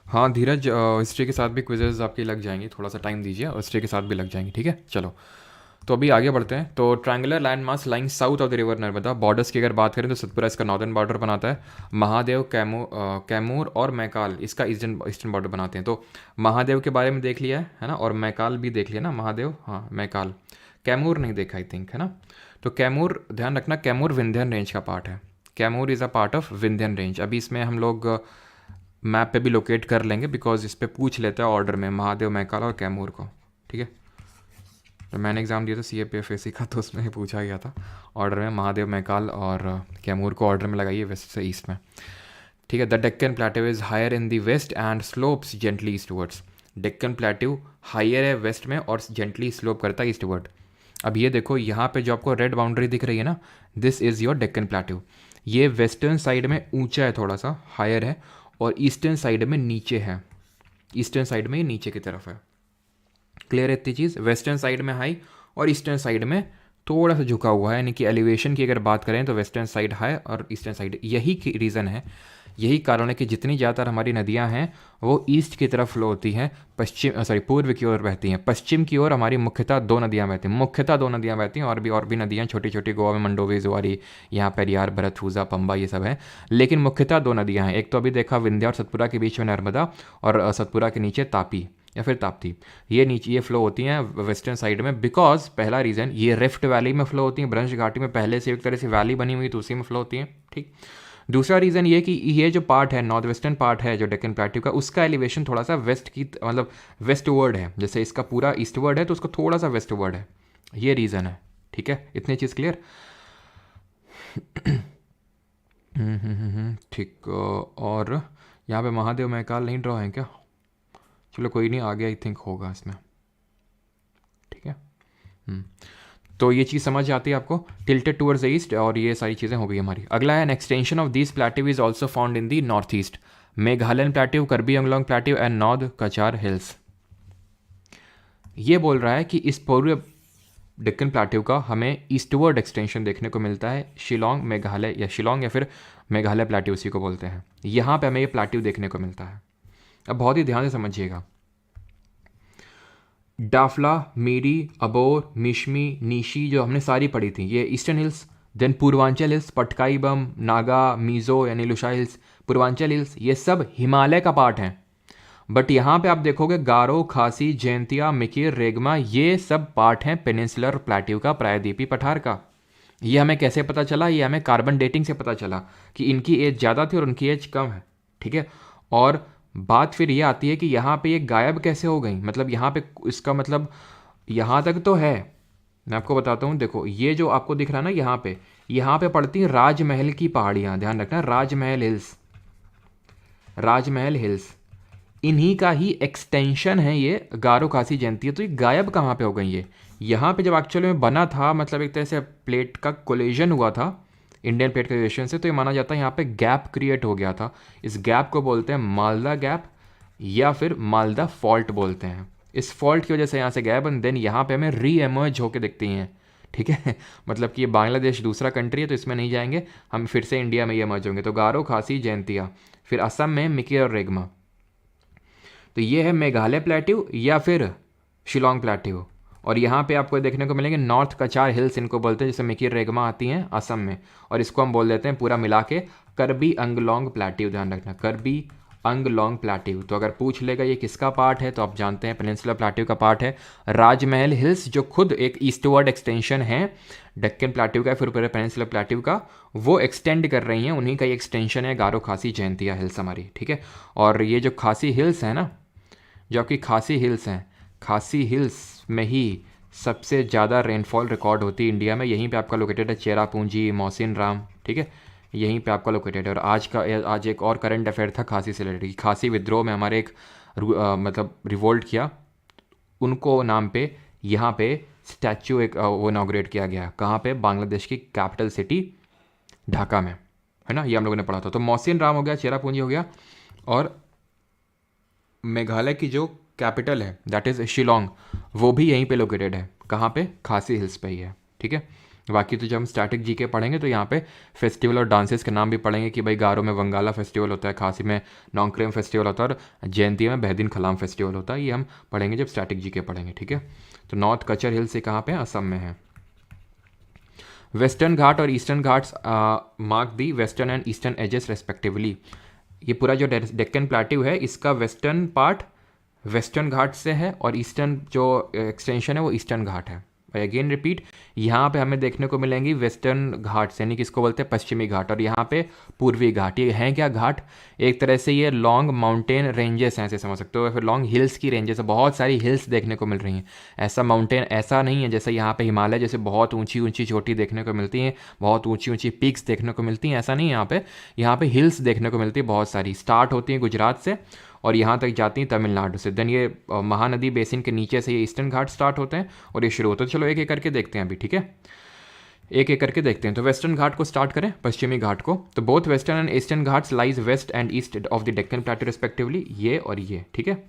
हाँ धीरज, हिस्ट्री के साथ भी क्विजेज आपकी लग जाएंगी, थोड़ा सा टाइम दीजिए, हिस्ट्री के साथ भी लग जाएंगी। ठीक है, चलो तो अभी आगे बढ़ते हैं। तो triangular land mass lying south of the river Narmada. Borders की अगर बात करें तो सतपुरा इसका नॉर्दर्न बॉर्डर बनाता है, महादेव, कैमूर और मैकाल इसका ईस्टर्न बॉर्डर बनाते हैं। तो महादेव के बारे में देख लिया है ना, और मैकाल भी देख लिया ना, महादेव, हाँ मैकाल। कैमूर नहीं देखा आई थिंक, है ना। तो कैमूर, ध्यान रखना कैमूर विंध्यन रेंज का पार्ट है। Kaimur is a part of Vindhyan range. अभी इसमें हम लोग मैप पे भी लोकेट कर लेंगे, बिकॉज इस पर पूछ लेते हैं ऑर्डर में महादेव, मैकाल और कैमूर को। ठीक है, तो मैंने एग्ज़ाम दिया था CAPFAC का, तो उसमें पूछा गया था ऑर्डर में महादेव, मैकाल और कैमूर को ऑर्डर में लगाइए वेस्ट से ईस्ट में। ठीक है, the Deccan plateau is higher in the west and slopes gently eastwards. Deccan plateau higher है वेस्ट में और जेंटली स्लोप करता है ईस्टवर्ड। अब ये देखो यहाँ पे जो आपको रेड बाउंड्री दिख रही है ना, this is your Deccan plateau. ये वेस्टर्न साइड में ऊंचा है, थोड़ा सा हायर है, और ईस्टर्न साइड में नीचे है। ईस्टर्न साइड में ये नीचे की तरफ है। क्लियर है इतनी चीज़, वेस्टर्न साइड में हाई और ईस्टर्न साइड में थोड़ा सा झुका हुआ है, यानी कि एलिवेशन की अगर बात करें तो वेस्टर्न साइड हाई और ईस्टर्न साइड। यही रीज़न है, यही कारण है कि जितनी ज़्यादातर हमारी नदियां हैं वो ईस्ट की तरफ फ्लो होती हैं, पूर्व की ओर बहती हैं। पश्चिम की ओर हमारी मुख्यतः दो नदियां बहती हैं, मुख्यतः दो नदियां बहती हैं, और भी नदियां छोटी छोटी गोवा में मंडोवी, जुआरी, यहाँ पेरियार, भरतपूजा, पंबा, ये सब है, लेकिन मुख्यतः दो नदियां हैं। एक तो अभी देखा विंध्या और सतपुरा के बीच में नर्मदा, और सतपुरा के नीचे तापी या फिर ताप्ती, ये नीचे ये फ्लो होती हैं वेस्टर्न साइड में। बिकॉज पहला रीज़न, ये रिफ्ट वैली में फ्लो होती हैं, ब्रंश घाटी में पहले से एक तरह से वैली बनी हुई तो उसी में फ्लो होती हैं। ठीक, दूसरा रीज़न ये कि ये जो पार्ट है, नॉर्थ वेस्टर्न पार्ट है जो डेक्कन प्लेट्यू का, उसका एलिवेशन थोड़ा सा वेस्ट की मतलब वेस्टवर्ड है। जैसे इसका पूरा ईस्टवर्ड है तो उसका थोड़ा सा वेस्टवर्ड है, ये रीज़न है। ठीक है, इतनी चीज़ क्लियर। ठीक, और यहाँ पे महादेव महाकाल नहीं ड्रॉ है क्या? चलो कोई नहीं, आगे आई थिंक होगा इसमें, ठीक है। तो ये चीज़ समझ आती है आपको, टिल्टेड टूवर्ड्स द ईस्ट, और ये सारी चीज़ें हो गई हमारी। अगला है an extension of this plateau is also found in the north east, Meghalayan plateau, करबी Anglong plateau and north Cachar hills. ये बोल रहा है कि इस पूरे डेक्कन प्लेट्यू का हमें ईस्टवर्ड एक्सटेंशन देखने को मिलता है, शिलोंग मेघालय, या शिलोंग या फिर मेघालय प्लेट्यू उसी को बोलते हैं। यहाँ पे हमें ये प्लेट्यू देखने को मिलता है। अब बहुत ही ध्यान से समझिएगा, डाफला, मीरी, अबोर, मिशमी, नीशी जो हमने सारी पढ़ी थी, ये eastern hills. Then Purvanchal hills, Patkai Bum, Naga, Mizo यानी लुशा हिल्स, पूर्वांचल हिल्स, ये सब हिमालय का पार्ट हैं। बट यहाँ पे आप देखोगे गारो, खासी, जैंतिया, मिकिर, रेगमा, ये सब पार्ट हैं पेनिनसुलर प्लेट्यू का, प्रायद्वीपी पठार का। ये हमें कैसे पता चला? ये हमें कार्बन डेटिंग से पता चला कि इनकी एज ज़्यादा थी और उनकी एज कम है, ठीक है। और बात फिर ये आती है कि यहाँ पे ये गायब कैसे हो गई, मतलब यहाँ पे इसका मतलब यहाँ तक तो है, मैं आपको बताता हूँ। देखो ये जो आपको दिख रहा है ना, यहाँ पे पड़ती हैं राजमहल की पहाड़ियाँ, ध्यान रखना, राजमहल हिल्स, राजमहल हिल्स, इन्हीं का ही एक्सटेंशन है ये गारो, खासी, जयंती। तो ये गायब कहाँ पे हो गई? ये यहाँ पे जब एक्चुअली में बना था, मतलब एक तरह से प्लेट का कोलिजन हुआ था इंडियन प्लेट क्रिएशन से, तो ये माना जाता है यहाँ पे गैप क्रिएट हो गया था। इस गैप को बोलते हैं मालदा गैप या फिर मालदा फॉल्ट बोलते हैं। इस फॉल्ट की वजह से यहाँ से गैप, एंड देन यहाँ पे हमें री एमर्ज होकर दिखती हैं, ठीक है। मतलब कि ये बांग्लादेश दूसरा कंट्री है तो इसमें नहीं जाएंगे हम, फिर से इंडिया में ये एमर्ज होंगे। तो गारो, खासी, जयंतिया, फिर असम में मिकिर और रेगमा। तो ये है मेघालय प्लेट्यू या फिर शिलोंग प्लेट्यू। और यहाँ पे आपको देखने को मिलेंगे नॉर्थ कचार हिल्स, इनको बोलते हैं, जैसे मिकिर, रेगमा आती हैं असम में, और इसको हम बोल देते हैं पूरा मिला के करबी अंगलोंग प्लेट्यू। ध्यान रखना, करबी अंगलोंग प्लेट्यू। तो अगर पूछ लेगा ये किसका पार्ट है, तो आप जानते हैं पेनिनसुलर प्लेट्यू का पार्ट है। राजमहल हिल्स जो खुद एक ईस्टवर्ड एक्सटेंशन है डेक्कन प्लेट्यू का, फिर पूरे पेनिनसुलर प्लेट्यू का, वो एक्सटेंड कर रही हैं, उन्हीं का ये एक्सटेंशन है गारो, खासी, जयंतिया हिल्स हमारी, ठीक है। और ये जो खासी हिल्स है ना, जो आपकी खासी हिल्स हैं, खासी हिल्स में ही सबसे ज़्यादा रेनफॉल रिकॉर्ड होती है इंडिया में। यहीं पे आपका लोकेटेड है चेरापूंजी, मोहसिन राम, ठीक है, यहीं पे आपका लोकेटेड है। और आज एक और करंट अफेयर था खासी से रिलेटेड, खासी विद्रोह में हमारे एक मतलब रिवोल्ट किया, उनको नाम पे यहाँ पे स्टैचू एक वो इनॉग्रेट किया गया। कहाँ पे? बांग्लादेश की कैपिटल सिटी ढाका में, है ना, ये हम लोगों ने पढ़ा था। तो मोहसिन राम हो गया, चेरापूंजी हो गया, और मेघालय की जो कैपिटल है दैट इज़ शिलोंग, वो भी यहीं पे लोकेटेड है। कहाँ पे? खासी हिल्स पे ही है, ठीक है। बाकी तो जब हम स्टैटिक जीके पढ़ेंगे तो यहाँ पे फेस्टिवल और डांसेस के नाम भी पढ़ेंगे कि भाई गारो में वंगाला फेस्टिवल होता है, खासी में नोंगक्रेम फेस्टिवल होता है, और जयंती में बहदीन खलाम फेस्टिवल होता है। ये हम पढ़ेंगे जब स्टैटिक जीके पढ़ेंगे, ठीक है। तो नॉर्थ कचर हिल्स से कहाँ पे? असम में है। वेस्टर्न घाट और eastern Ghats mark the western and eastern edges respectively. ये पूरा जो डेक्कन प्लेट्यू है, इसका वेस्टर्न पार्ट वेस्टर्न घाट से है, और ईस्टर्न जो एक्सटेंशन है वो ईस्टर्न घाट है। अगेन रिपीट, यहाँ पे हमें देखने को मिलेंगी वेस्टर्न घाट, यानी कि इसको बोलते हैं पश्चिमी घाट, और यहाँ पे पूर्वी घाट। ये हैं क्या घाट? एक तरह से ये लॉन्ग माउंटेन रेंजेस हैं, ऐसे समझ सकते हो, या फिर लॉन्ग हिल्स की रेंजेस है। बहुत सारी हिल्स देखने को मिल रही हैं। ऐसा माउंटेन ऐसा नहीं है जैसे यहाँ पे हिमालय जैसे बहुत ऊंची ऊंची चोटी देखने को मिलती हैं, बहुत ऊंची ऊंची पीक्स देखने को मिलती हैं, ऐसा नहीं है। यहाँ पे हिल्स देखने को मिलती है बहुत सारी, स्टार्ट होती हैं गुजरात से और यहाँ तक जाती हैं तमिलनाडु से। देन ये महानदी बेसिन के नीचे से ये ईस्टर्न घाट स्टार्ट होते हैं और ये शुरू होते हैं। चलो एक एक करके देखते हैं अभी, ठीक है, एक एक करके देखते हैं। तो वेस्टर्न घाट को स्टार्ट करें, पश्चिमी घाट को। तो both western and eastern Ghats lies west and east of the Deccan plateau respectively, ये और ये, ठीक है,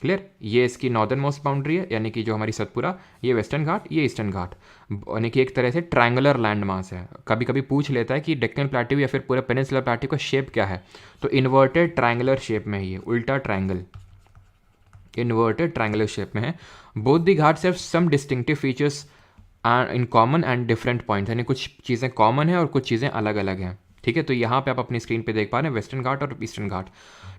क्लियर। ये इसकी नॉर्दर्न मोस्ट बाउंड्री है, यानी कि जो हमारी सतपुरा, ये वेस्टर्न घाट, ये ईस्टर्न घाट, यानी कि एक तरह से ट्रायंगुलर लैंड मास है। कभी कभी पूछ लेता है कि डेक्कन प्लेट्यू या फिर पूरे पेनिनसुलर प्लेट्यू का शेप क्या है, तो इन्वर्टेड ट्रायंगुलर शेप में है, ये उल्टा ट्रायंगल, इन्वर्टेड ट्रायंगुलर शेप में है। Both the Ghats have some distinctive features in common and different points, यानी कुछ चीज़ें कॉमन है और कुछ चीज़ें अलग अलग हैं, ठीक है। तो यहाँ पे आप अपनी स्क्रीन पे देख पा रहे हैं वेस्टर्न घाट और ईस्टर्न घाट,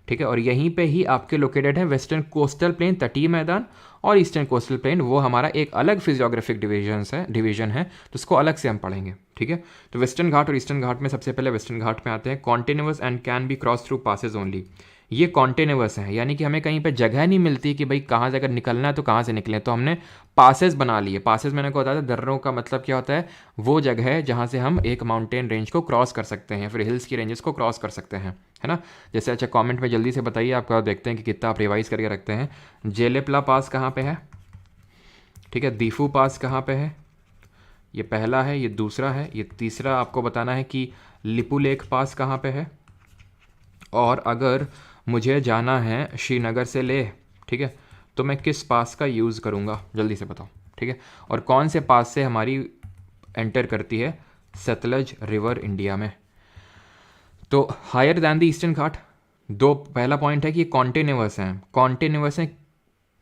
ठीक है। और यहीं पे ही आपके लोकेटेड है वेस्टर्न कोस्टल प्लेन, तटीय मैदान, और ईस्टर्न कोस्टल प्लेन, वो हमारा एक अलग फिजियोग्राफिक डिवीजन है, तो उसको अलग से हम पढ़ेंगे, ठीक है। तो वेस्टर्न घाट और ईस्टर्न घाट में सबसे पहले वेस्टर्न घाट में आते हैं। Continuous and can be cross through passes only, ये कॉन्टिन्यूअस है, यानी कि हमें कहीं पे जगह नहीं मिलती कि भाई कहाँ से अगर निकलना है तो कहाँ से निकलें, तो हमने पासेस बना लिए। पासेस मैंने को बताया था, दर्रों का मतलब क्या होता है, वो जगह है जहाँ से हम एक माउंटेन रेंज को क्रॉस कर सकते हैं, फिर हिल्स की रेंजेस को क्रॉस कर सकते हैं, है ना। जैसे अच्छा कमेंट में जल्दी से बताइए, आपका देखते हैं कि कितना आप रिवाइज करके रखते हैं। जेलेपला पास कहाँ पे है, ठीक है, दीफू पास कहाँ पे है, ये पहला है, ये दूसरा है, ये तीसरा आपको बताना है कि लिपुलेख पास कहाँ पे है। और अगर मुझे जाना है श्रीनगर से लेह, ठीक है, तो मैं किस पास का यूज़ करूँगा, जल्दी से बताओ, ठीक है। और कौन से पास से हमारी एंटर करती है सतलज रिवर इंडिया में। तो हायर दैन द ईस्टर्न घाट, दो पहला पॉइंट है कि ये कॉन्टिन्यूअस हैं, कॉन्टिन्यूअस हैं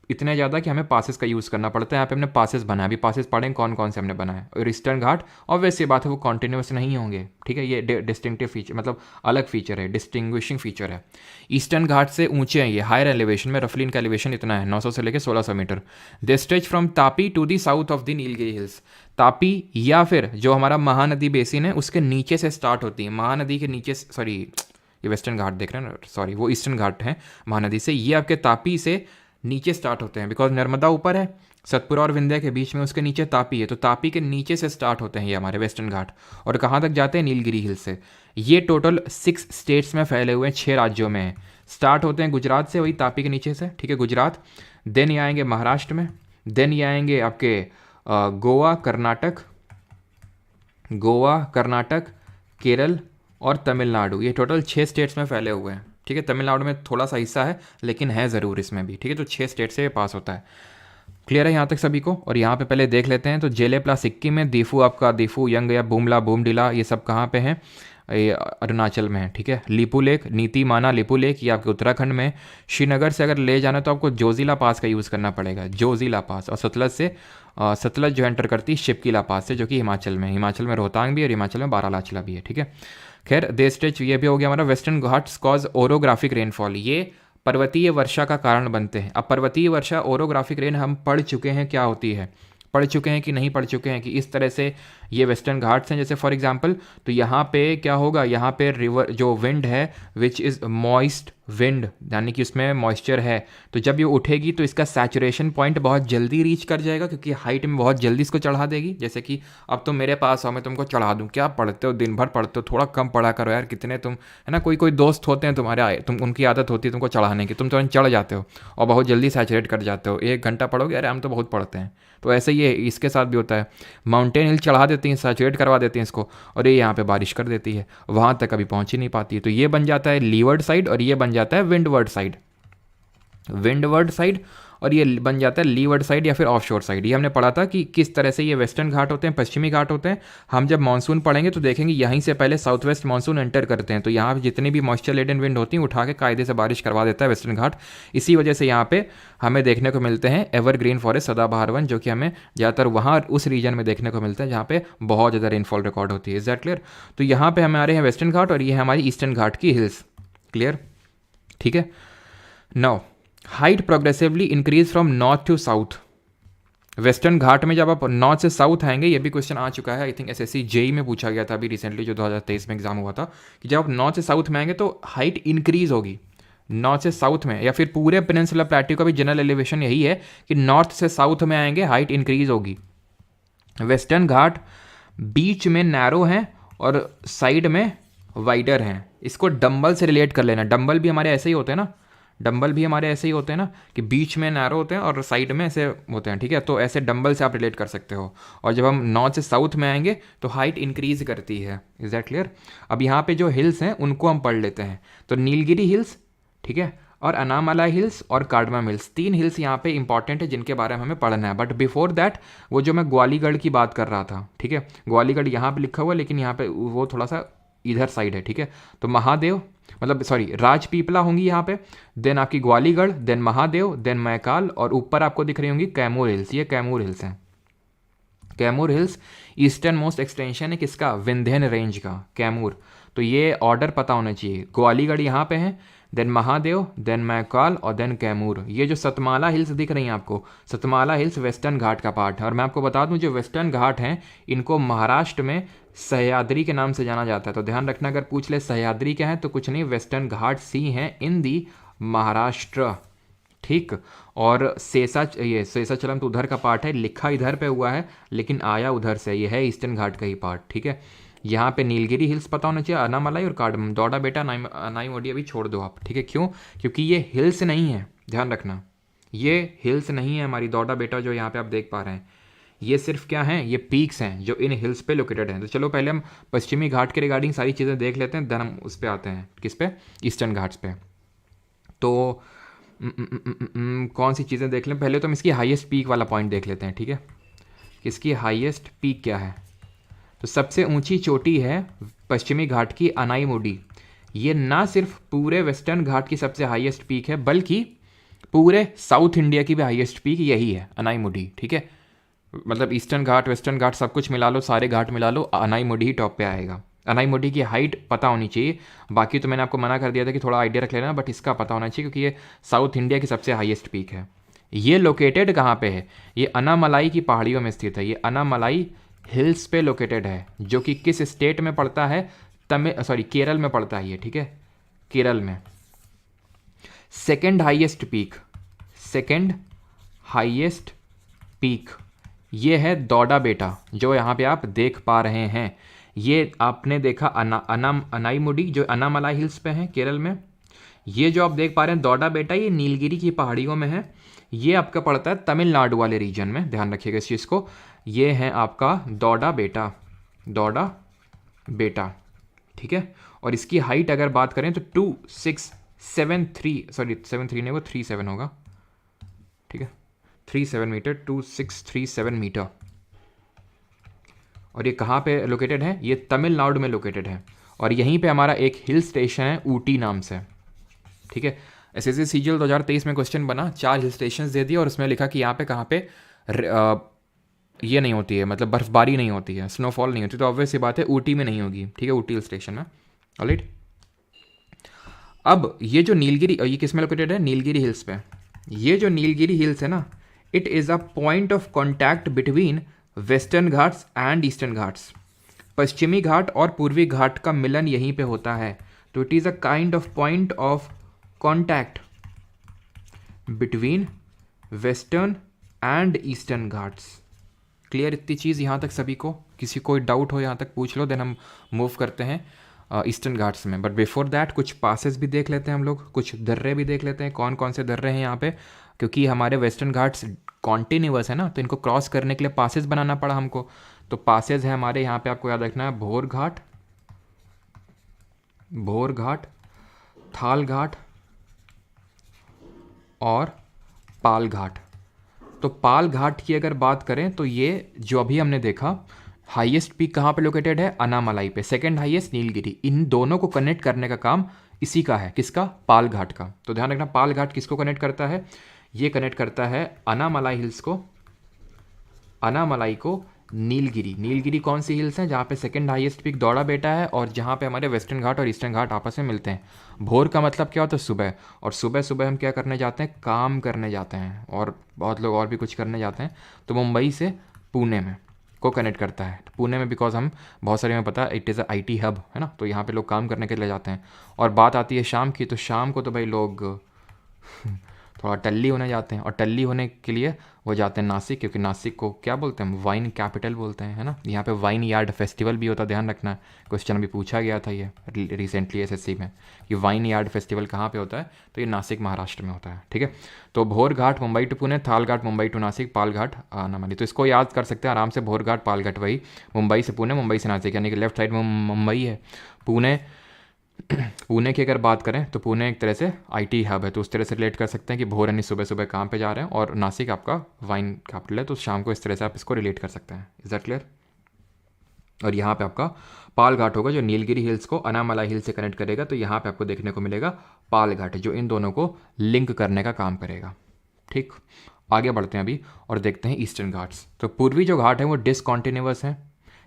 इतने ज़्यादा कि हमें पासेस का यूज़ करना पड़ता है। यहाँ पे हमने पासेस बनाया, अभी पासेस पढ़ें कौन कौन से हमने बनाए। और ईस्टर्न घाट ऑब्वियस सी बात है वो कॉन्टिन्यूस नहीं होंगे, ठीक है, ये डिस्टिंक्टिव फीचर मतलब अलग फीचर है, डिस्टिंग्विशिंग फीचर है। ईस्टर्न घाट से ऊंचे हैं ये, हायर एलिवेशन में, रफली इनका एलिवेशन इतना है 900 से लेकर 1600 metre. They stretch from Tapi to the south of the Nilgiri hills. Tapi या फिर जो हमारा महानदी बेसिन है उसके नीचे से स्टार्ट होती है, महानदी के नीचे, सॉरी ये वेस्टर्न घाट देख रहे हैं ना, सॉरी वो ईस्टर्न घाट है महानदी से, ये आपके तापी से नीचे स्टार्ट होते हैं, बिकॉज नर्मदा ऊपर है, सतपुरा और विंध्या के बीच में उसके नीचे तापी है, तो तापी के नीचे से स्टार्ट होते हैं ये हमारे वेस्टर्न घाट। और कहाँ तक जाते हैं, नीलगिरी हिल से। ये टोटल 6 स्टेट्स में फैले हुए हैं, 6 राज्यों में हैं। स्टार्ट होते हैं गुजरात से, वही तापी के नीचे से, ठीक है, गुजरात। देन ये आएंगे महाराष्ट्र में, देन ये आएंगे आपके गोवा कर्नाटक केरल और तमिलनाडु। ये टोटल 6 स्टेट्स में फैले हुए हैं, ठीक है। तमिलनाडु में थोड़ा सा हिस्सा है लेकिन है ज़रूर इसमें भी, ठीक है। तो 6 स्टेट से ये पास होता है। क्लियर है यहाँ तक सभी को। और यहाँ पे पहले देख लेते हैं, तो जेलेप्ला सिक्किम में, दीफू आपका दीफू यंग या बुमला बूमडिला ये सब कहाँ पे हैं, ये अरुणाचल में है, ठीक है। लिपू लेक नीति माना लिपू लेक ये आपके उत्तराखंड में। श्रीनगर से अगर ले जाना तो आपको जोजिला पास का यूज़ करना पड़ेगा, जोजिला पास। और सतलज जो एंटर करती है शिपकिला पास से, जो कि हिमाचल में, हिमाचल में रोहतांग भी है और हिमाचल में बारालाचला भी है, ठीक है। खैर दे स्ट्रेच ये भी हो गया हमारा। Western Ghats cause orographic rainfall, ये पर्वतीय वर्षा का कारण बनते हैं। अब पर्वतीय वर्षा ओरोग्राफिक रेन हम पढ़ चुके हैं क्या होती है, पढ़ चुके हैं कि नहीं पढ़ चुके हैं, कि इस तरह से ये वेस्टर्न घाट्स हैं, जैसे फॉर एग्जांपल, तो यहाँ पे क्या होगा, यहाँ पे रिवर जो विंड है विच इज़ मॉइस्ट विंड, यानी कि उसमें मॉइस्चर है, तो जब ये उठेगी तो इसका सैचुरेशन पॉइंट बहुत जल्दी रीच कर जाएगा, क्योंकि हाइट में बहुत जल्दी इसको चढ़ा देगी। जैसे कि अब तुम मेरे पास आओ, मैं तुमको चढ़ा दूँ, क्या पढ़ते हो, दिन भर पढ़ते हो, थोड़ा कम पढ़ा करो यार, कितने तुम, है ना। कोई कोई दोस्त होते हैं तुम्हारे, तुम उनकी आदत होती है तुमको चढ़ाने की, तुम तुरंत चढ़ जाते हो और बहुत जल्दी सैचुरेट कर जाते हो। 1 घंटा पढ़ोगे, अरे हम तो बहुत पढ़ते हैं। तो ऐसे ही इसके साथ भी होता है, माउंटेन हिल चढ़ा देती हैं, सैचुरेट करवा देती हैं इसको, और ये यहाँ पे बारिश कर देती है, वहाँ तक कभी पहुँच ही नहीं पाती है। तो ये बन जाता है लीवर्ड साइड और ये बन जाता है विंडवर्ड साइड, और ये बन जाता है लीवर्ड साइड या फिर ऑफशोर साइड। ये हमने पढ़ा था कि किस तरह से ये वेस्टर्न घाट होते हैं, पश्चिमी घाट होते हैं। हम जब मानसून पढ़ेंगे तो देखेंगे यहीं से पहले साउथ वेस्ट मानसून एंटर करते हैं, तो यहाँ पे जितनी भी मॉइस्चर लेडन विंड होती हैं उठा के कायदे से बारिश करवा देता है वेस्टर्न घाट। इसी वजह से यहाँ पे हमें देखने को मिलते हैं एवरग्रीन फॉरेस्ट, सदाबहार वन, जो कि हमें ज़्यादातर वहाँ उस रीजन में देखने को मिलता है जहाँ पे बहुत ज़्यादा रेनफॉल रिकॉर्ड होती है। Is that clear. तो यहाँ पे हमारे हैं वेस्टर्न घाट और ये है हमारी ईस्टर्न घाट की हिल्स। क्लियर, ठीक है। Now height progressively increase from north to south. Western Ghat में जब आप नॉर्थ से साउथ आएंगे, ये भी क्वेश्चन आ चुका है, आई थिंक एसएससी जेई में पूछा गया था अभी रिसेंटली जो 2023 में एग्जाम हुआ था, कि जब आप नॉर्थ से साउथ में आएंगे तो हाइट इंक्रीज होगी नॉर्थ से साउथ में, या फिर पूरे पेनिनसुला प्लेट्यू का भी जनरल एलिवेशन यही है कि नॉर्थ से साउथ में आएंगे हाइट इंक्रीज होगी। वेस्टर्न घाट बीच में नैरो हैं और साइड में वाइडर हैं। इसको डंबल से रिलेट कर लेना, डंबल भी हमारे ऐसे ही होते हैं ना, डंबल भी हमारे ऐसे ही होते हैं ना, कि बीच में नैरो होते हैं और साइड में ऐसे होते हैं, ठीक है। तो ऐसे डंबल से आप रिलेट कर सकते हो। और जब हम नॉर्थ से साउथ में आएंगे तो हाइट इंक्रीज करती है। Is that clear. अब यहाँ पे जो हिल्स हैं उनको हम पढ़ लेते हैं। तो नीलगिरी हिल्स, ठीक है, और अनामालाई हिल्स और कार्डमम हिल्स, 3 हिल्स यहाँ पे इंपॉर्टेंट है जिनके बारे में हमें पढ़ना है। बट बिफोर दैट वो जो मैं ग्वालीगढ़ की बात कर रहा था, ठीक है, ग्वालीगढ़ यहाँ पे लिखा हुआ है लेकिन यहाँ पे वो थोड़ा सा इधर साइड है, ठीक है। तो महादेव मतलब सॉरी राजपीपला होंगी यहाँ पे, देन आपकी ग्वालीगढ़, देन महादेव, देन मैकाल, और ऊपर आपको दिख रही होंगी कैमूर हिल्स। ये कैमूर हिल्स हैं। Kaimur hills eastern most extension है किसका, विंध्यन रेंज का, कैमूर। तो ये ऑर्डर पता होना चाहिए, ग्वालीगढ़ यहाँ पे है, देन महादेव, देन मैकाल और देन कैमूर। ये जो सतमाला हिल्स दिख रही हैं आपको, सतमाला हिल्स वेस्टर्न घाट का पार्ट है। और मैं आपको बता दूं जो वेस्टर्न घाट हैं इनको महाराष्ट्र में सह्याद्री के नाम से जाना जाता है। तो ध्यान रखना, अगर पूछ ले सह्याद्री क्या है तो कुछ नहीं, वेस्टर्न घाट सी हैं इन दी महाराष्ट्र, ठीक। और ये शेषाचलम तो उधर का पार्ट है, लिखा इधर पे हुआ है लेकिन आया उधर से, ये है ईस्टर्न घाट का ही पार्ट, ठीक है। यहाँ पे नीलगिरी हिल्स पता होना चाहिए, अनामलाई और कार्डम, दौड़ा बेटा, अनाईमोडी अभी छोड़ दो आप, ठीक है। क्यों? क्योंकि ये हिल्स नहीं है, ध्यान रखना, ये हिल्स नहीं है हमारी दौड़ा बेटा जो यहाँ पे आप देख पा रहे हैं। ये सिर्फ क्या हैं, ये पीक्स हैं जो इन हिल्स पे लोकेटेड हैं। तो चलो पहले हम पश्चिमी घाट के रिगार्डिंग सारी चीज़ें देख लेते हैं, देन हम उस पर आते हैं, किस पे, ईस्टर्न घाट्स पे। तो कौन सी चीज़ें देख लें, पहले तो हम इसकी हाईएस्ट पीक वाला पॉइंट देख लेते हैं, ठीक है। इसकी हाईएस्ट पीक क्या है, तो सबसे ऊंची चोटी है पश्चिमी घाट की अनाईमुडी। ये ना सिर्फ पूरे वेस्टर्न घाट की सबसे हाईएस्ट पीक है बल्कि पूरे साउथ इंडिया की भी हाईएस्ट पीक यही है, अनाईमुडी, ठीक है। मतलब ईस्टर्न घाट वेस्टर्न घाट सब कुछ मिला लो, सारे घाट मिला लो, अनाईमुडी ही टॉप पे आएगा। अनाईमुडी की हाइट पता होनी चाहिए, बाकी तो मैंने आपको मना कर दिया था कि थोड़ा आइडिया रख लेना, बट इसका पता होना चाहिए क्योंकि ये साउथ इंडिया की सबसे हाईएस्ट पीक है। ये लोकेटेड कहाँ पे है, ये अनामलाई की पहाड़ियों में स्थित है, ये अनामलाई हिल्स पे लोकेटेड है, जो कि किस स्टेट में पड़ता है, केरल में पड़ता है ये, ठीक है, केरल में। सेकेंड हाईएस्ट पीक ये है दौड़ा बेटा, जो यहाँ पे आप देख पा रहे हैं। ये आपने देखा अनाईमुडी जो अनामलाई हिल्स पे है केरल में। ये जो आप देख पा रहे हैं दौड़ा बेटा, ये नीलगिरी की पहाड़ियों में है, ये आपका पड़ता है तमिलनाडु वाले रीजन में, ध्यान रखिएगा इस चीज़ को। ये है आपका दौड़ा बेटा, ठीक है। और इसकी हाइट अगर बात करें तो 27 नहीं, वो 37 होगा, ठीक है, 37 मीटर, 2637 मीटर। और ये कहाँ पे लोकेटेड है, ये तमिलनाडु में लोकेटेड है। और यहीं पे हमारा एक हिल स्टेशन है ऊटी नाम से, ठीक है। एसएससी सीजीएल 2023 में क्वेश्चन बना, 4 हिल स्टेशन दे दिए और उसमें लिखा कि यहाँ पे कहाँ पे ये नहीं होती है, मतलब बर्फबारी नहीं होती है, स्नोफॉल नहीं होती, तो ऑब्वियस सी बात है ऊटी में नहीं होगी, ठीक है, ऊटी हिल स्टेशन में, ऑलराइट। अब ये जो नीलगिरी, ये किस में लोकेटेड है, नीलगिरी हिल्स पे। ये जो नीलगिरी हिल्स है ना, it is a point of contact between western Ghats and eastern Ghats. पश्चिमी घाट और पूर्वी घाट का मिलन यहीं पे होता है, तो it is a kind of point of contact between western and eastern Ghats. Clear इतनी चीज़ यहाँ तक सभी को? किसी कोई डाउट हो यहाँ तक पूछ लो, देन हम मूव करते हैं ईस्टर्न घाट्स में। बट बिफोर दैट कुछ पासेस भी देख लेते हैं हम लोग, कुछ दर्रे भी देख लेते हैं, कौन कौन से दर्रे हैं यहाँ पे, क्योंकि हमारे वेस्टर्न घाट्स कॉन्टिन्यूअस है ना, तो इनको क्रॉस करने के लिए पासेस बनाना पड़ा हमको। तो पासेस है हमारे यहाँ पे, आपको याद रखना है, भोर घाट, थाल घाट और पाल घाट। तो पाल घाट की अगर बात करें तो ये जो अभी हमने देखा, हाईएस्ट पीक कहाँ पे लोकेटेड है, अनामलाई पे, सेकंड हाईएस्ट नीलगिरी। इन दोनों को कनेक्ट करने का काम इसी का है, किसका, पाल घाट का। तो ध्यान रखना, पाल घाट किसको कनेक्ट करता है, ये कनेक्ट करता है अनामलाई हिल्स को, अनामलाई को नीलगिरी कौन सी हिल्स हैं, जहाँ पे सेकंड हाईएस्ट पीक दौड़ा बेटा है और जहाँ पे हमारे वेस्टर्न घाट और ईस्टर्न घाट आपस में मिलते हैं। भोर का मतलब क्या होता है, सुबह, और सुबह सुबह हम क्या करने जाते हैं, काम करने जाते हैं, और बहुत लोग और भी कुछ करने जाते हैं। तो मुंबई से पुणे में को कनेक्ट करता है, पुणे में, बिकॉज हम बहुत सारे में पता है it is a IT hub है ना, तो यहाँ पे लोग काम करने के लिए जाते हैं। और बात आती है शाम की, तो शाम को तो भाई लोग थोड़ा टल्ली होने जाते हैं, और टल्ली होने के लिए वो जाते हैं नासिक, क्योंकि नासिक को क्या बोलते हैं, वाइन कैपिटल बोलते हैं, है ना। यहाँ पे वाइन यार्ड फेस्टिवल भी होता है, ध्यान रखना, क्वेश्चन अभी पूछा गया था ये रिसेंटली SSC में कि वाइन यार्ड फेस्टिवल कहाँ पे होता है, तो ये नासिक महाराष्ट्र में होता है, ठीक है। तो भोर घाट मुंबई टू पुणे, थाल घाट मुंबई टू नासिक, पाल घाट अनामलाई। तो इसको याद कर सकते हैं आराम से, भोर घाट पाल घाट वही मुंबई से पुणे, मुंबई से नासिक, यानी कि लेफ्ट साइड में मुंबई है। पुणे की अगर बात करें तो पुणे एक तरह से IT हब है, तो उस तरह से रिलेट कर सकते हैं कि भोर यानी सुबह सुबह काम पे जा रहे हैं, और नासिक आपका वाइन कैपिटल है, तो शाम को इस तरह से आप इसको रिलेट कर सकते हैं। Is that clear? और यहाँ पे आपका पाल घाट होगा जो नीलगिरी हिल्स को अनामलाई हिल से कनेक्ट करेगा, तो यहाँ पे आपको देखने को मिलेगा पाल घाट, जो इन दोनों को लिंक करने का काम करेगा, ठीक। आगे बढ़ते हैं अभी और देखते हैं ईस्टर्न घाट्स। तो पूर्वी जो घाट है वो डिसकॉन्टिन्यूअस है,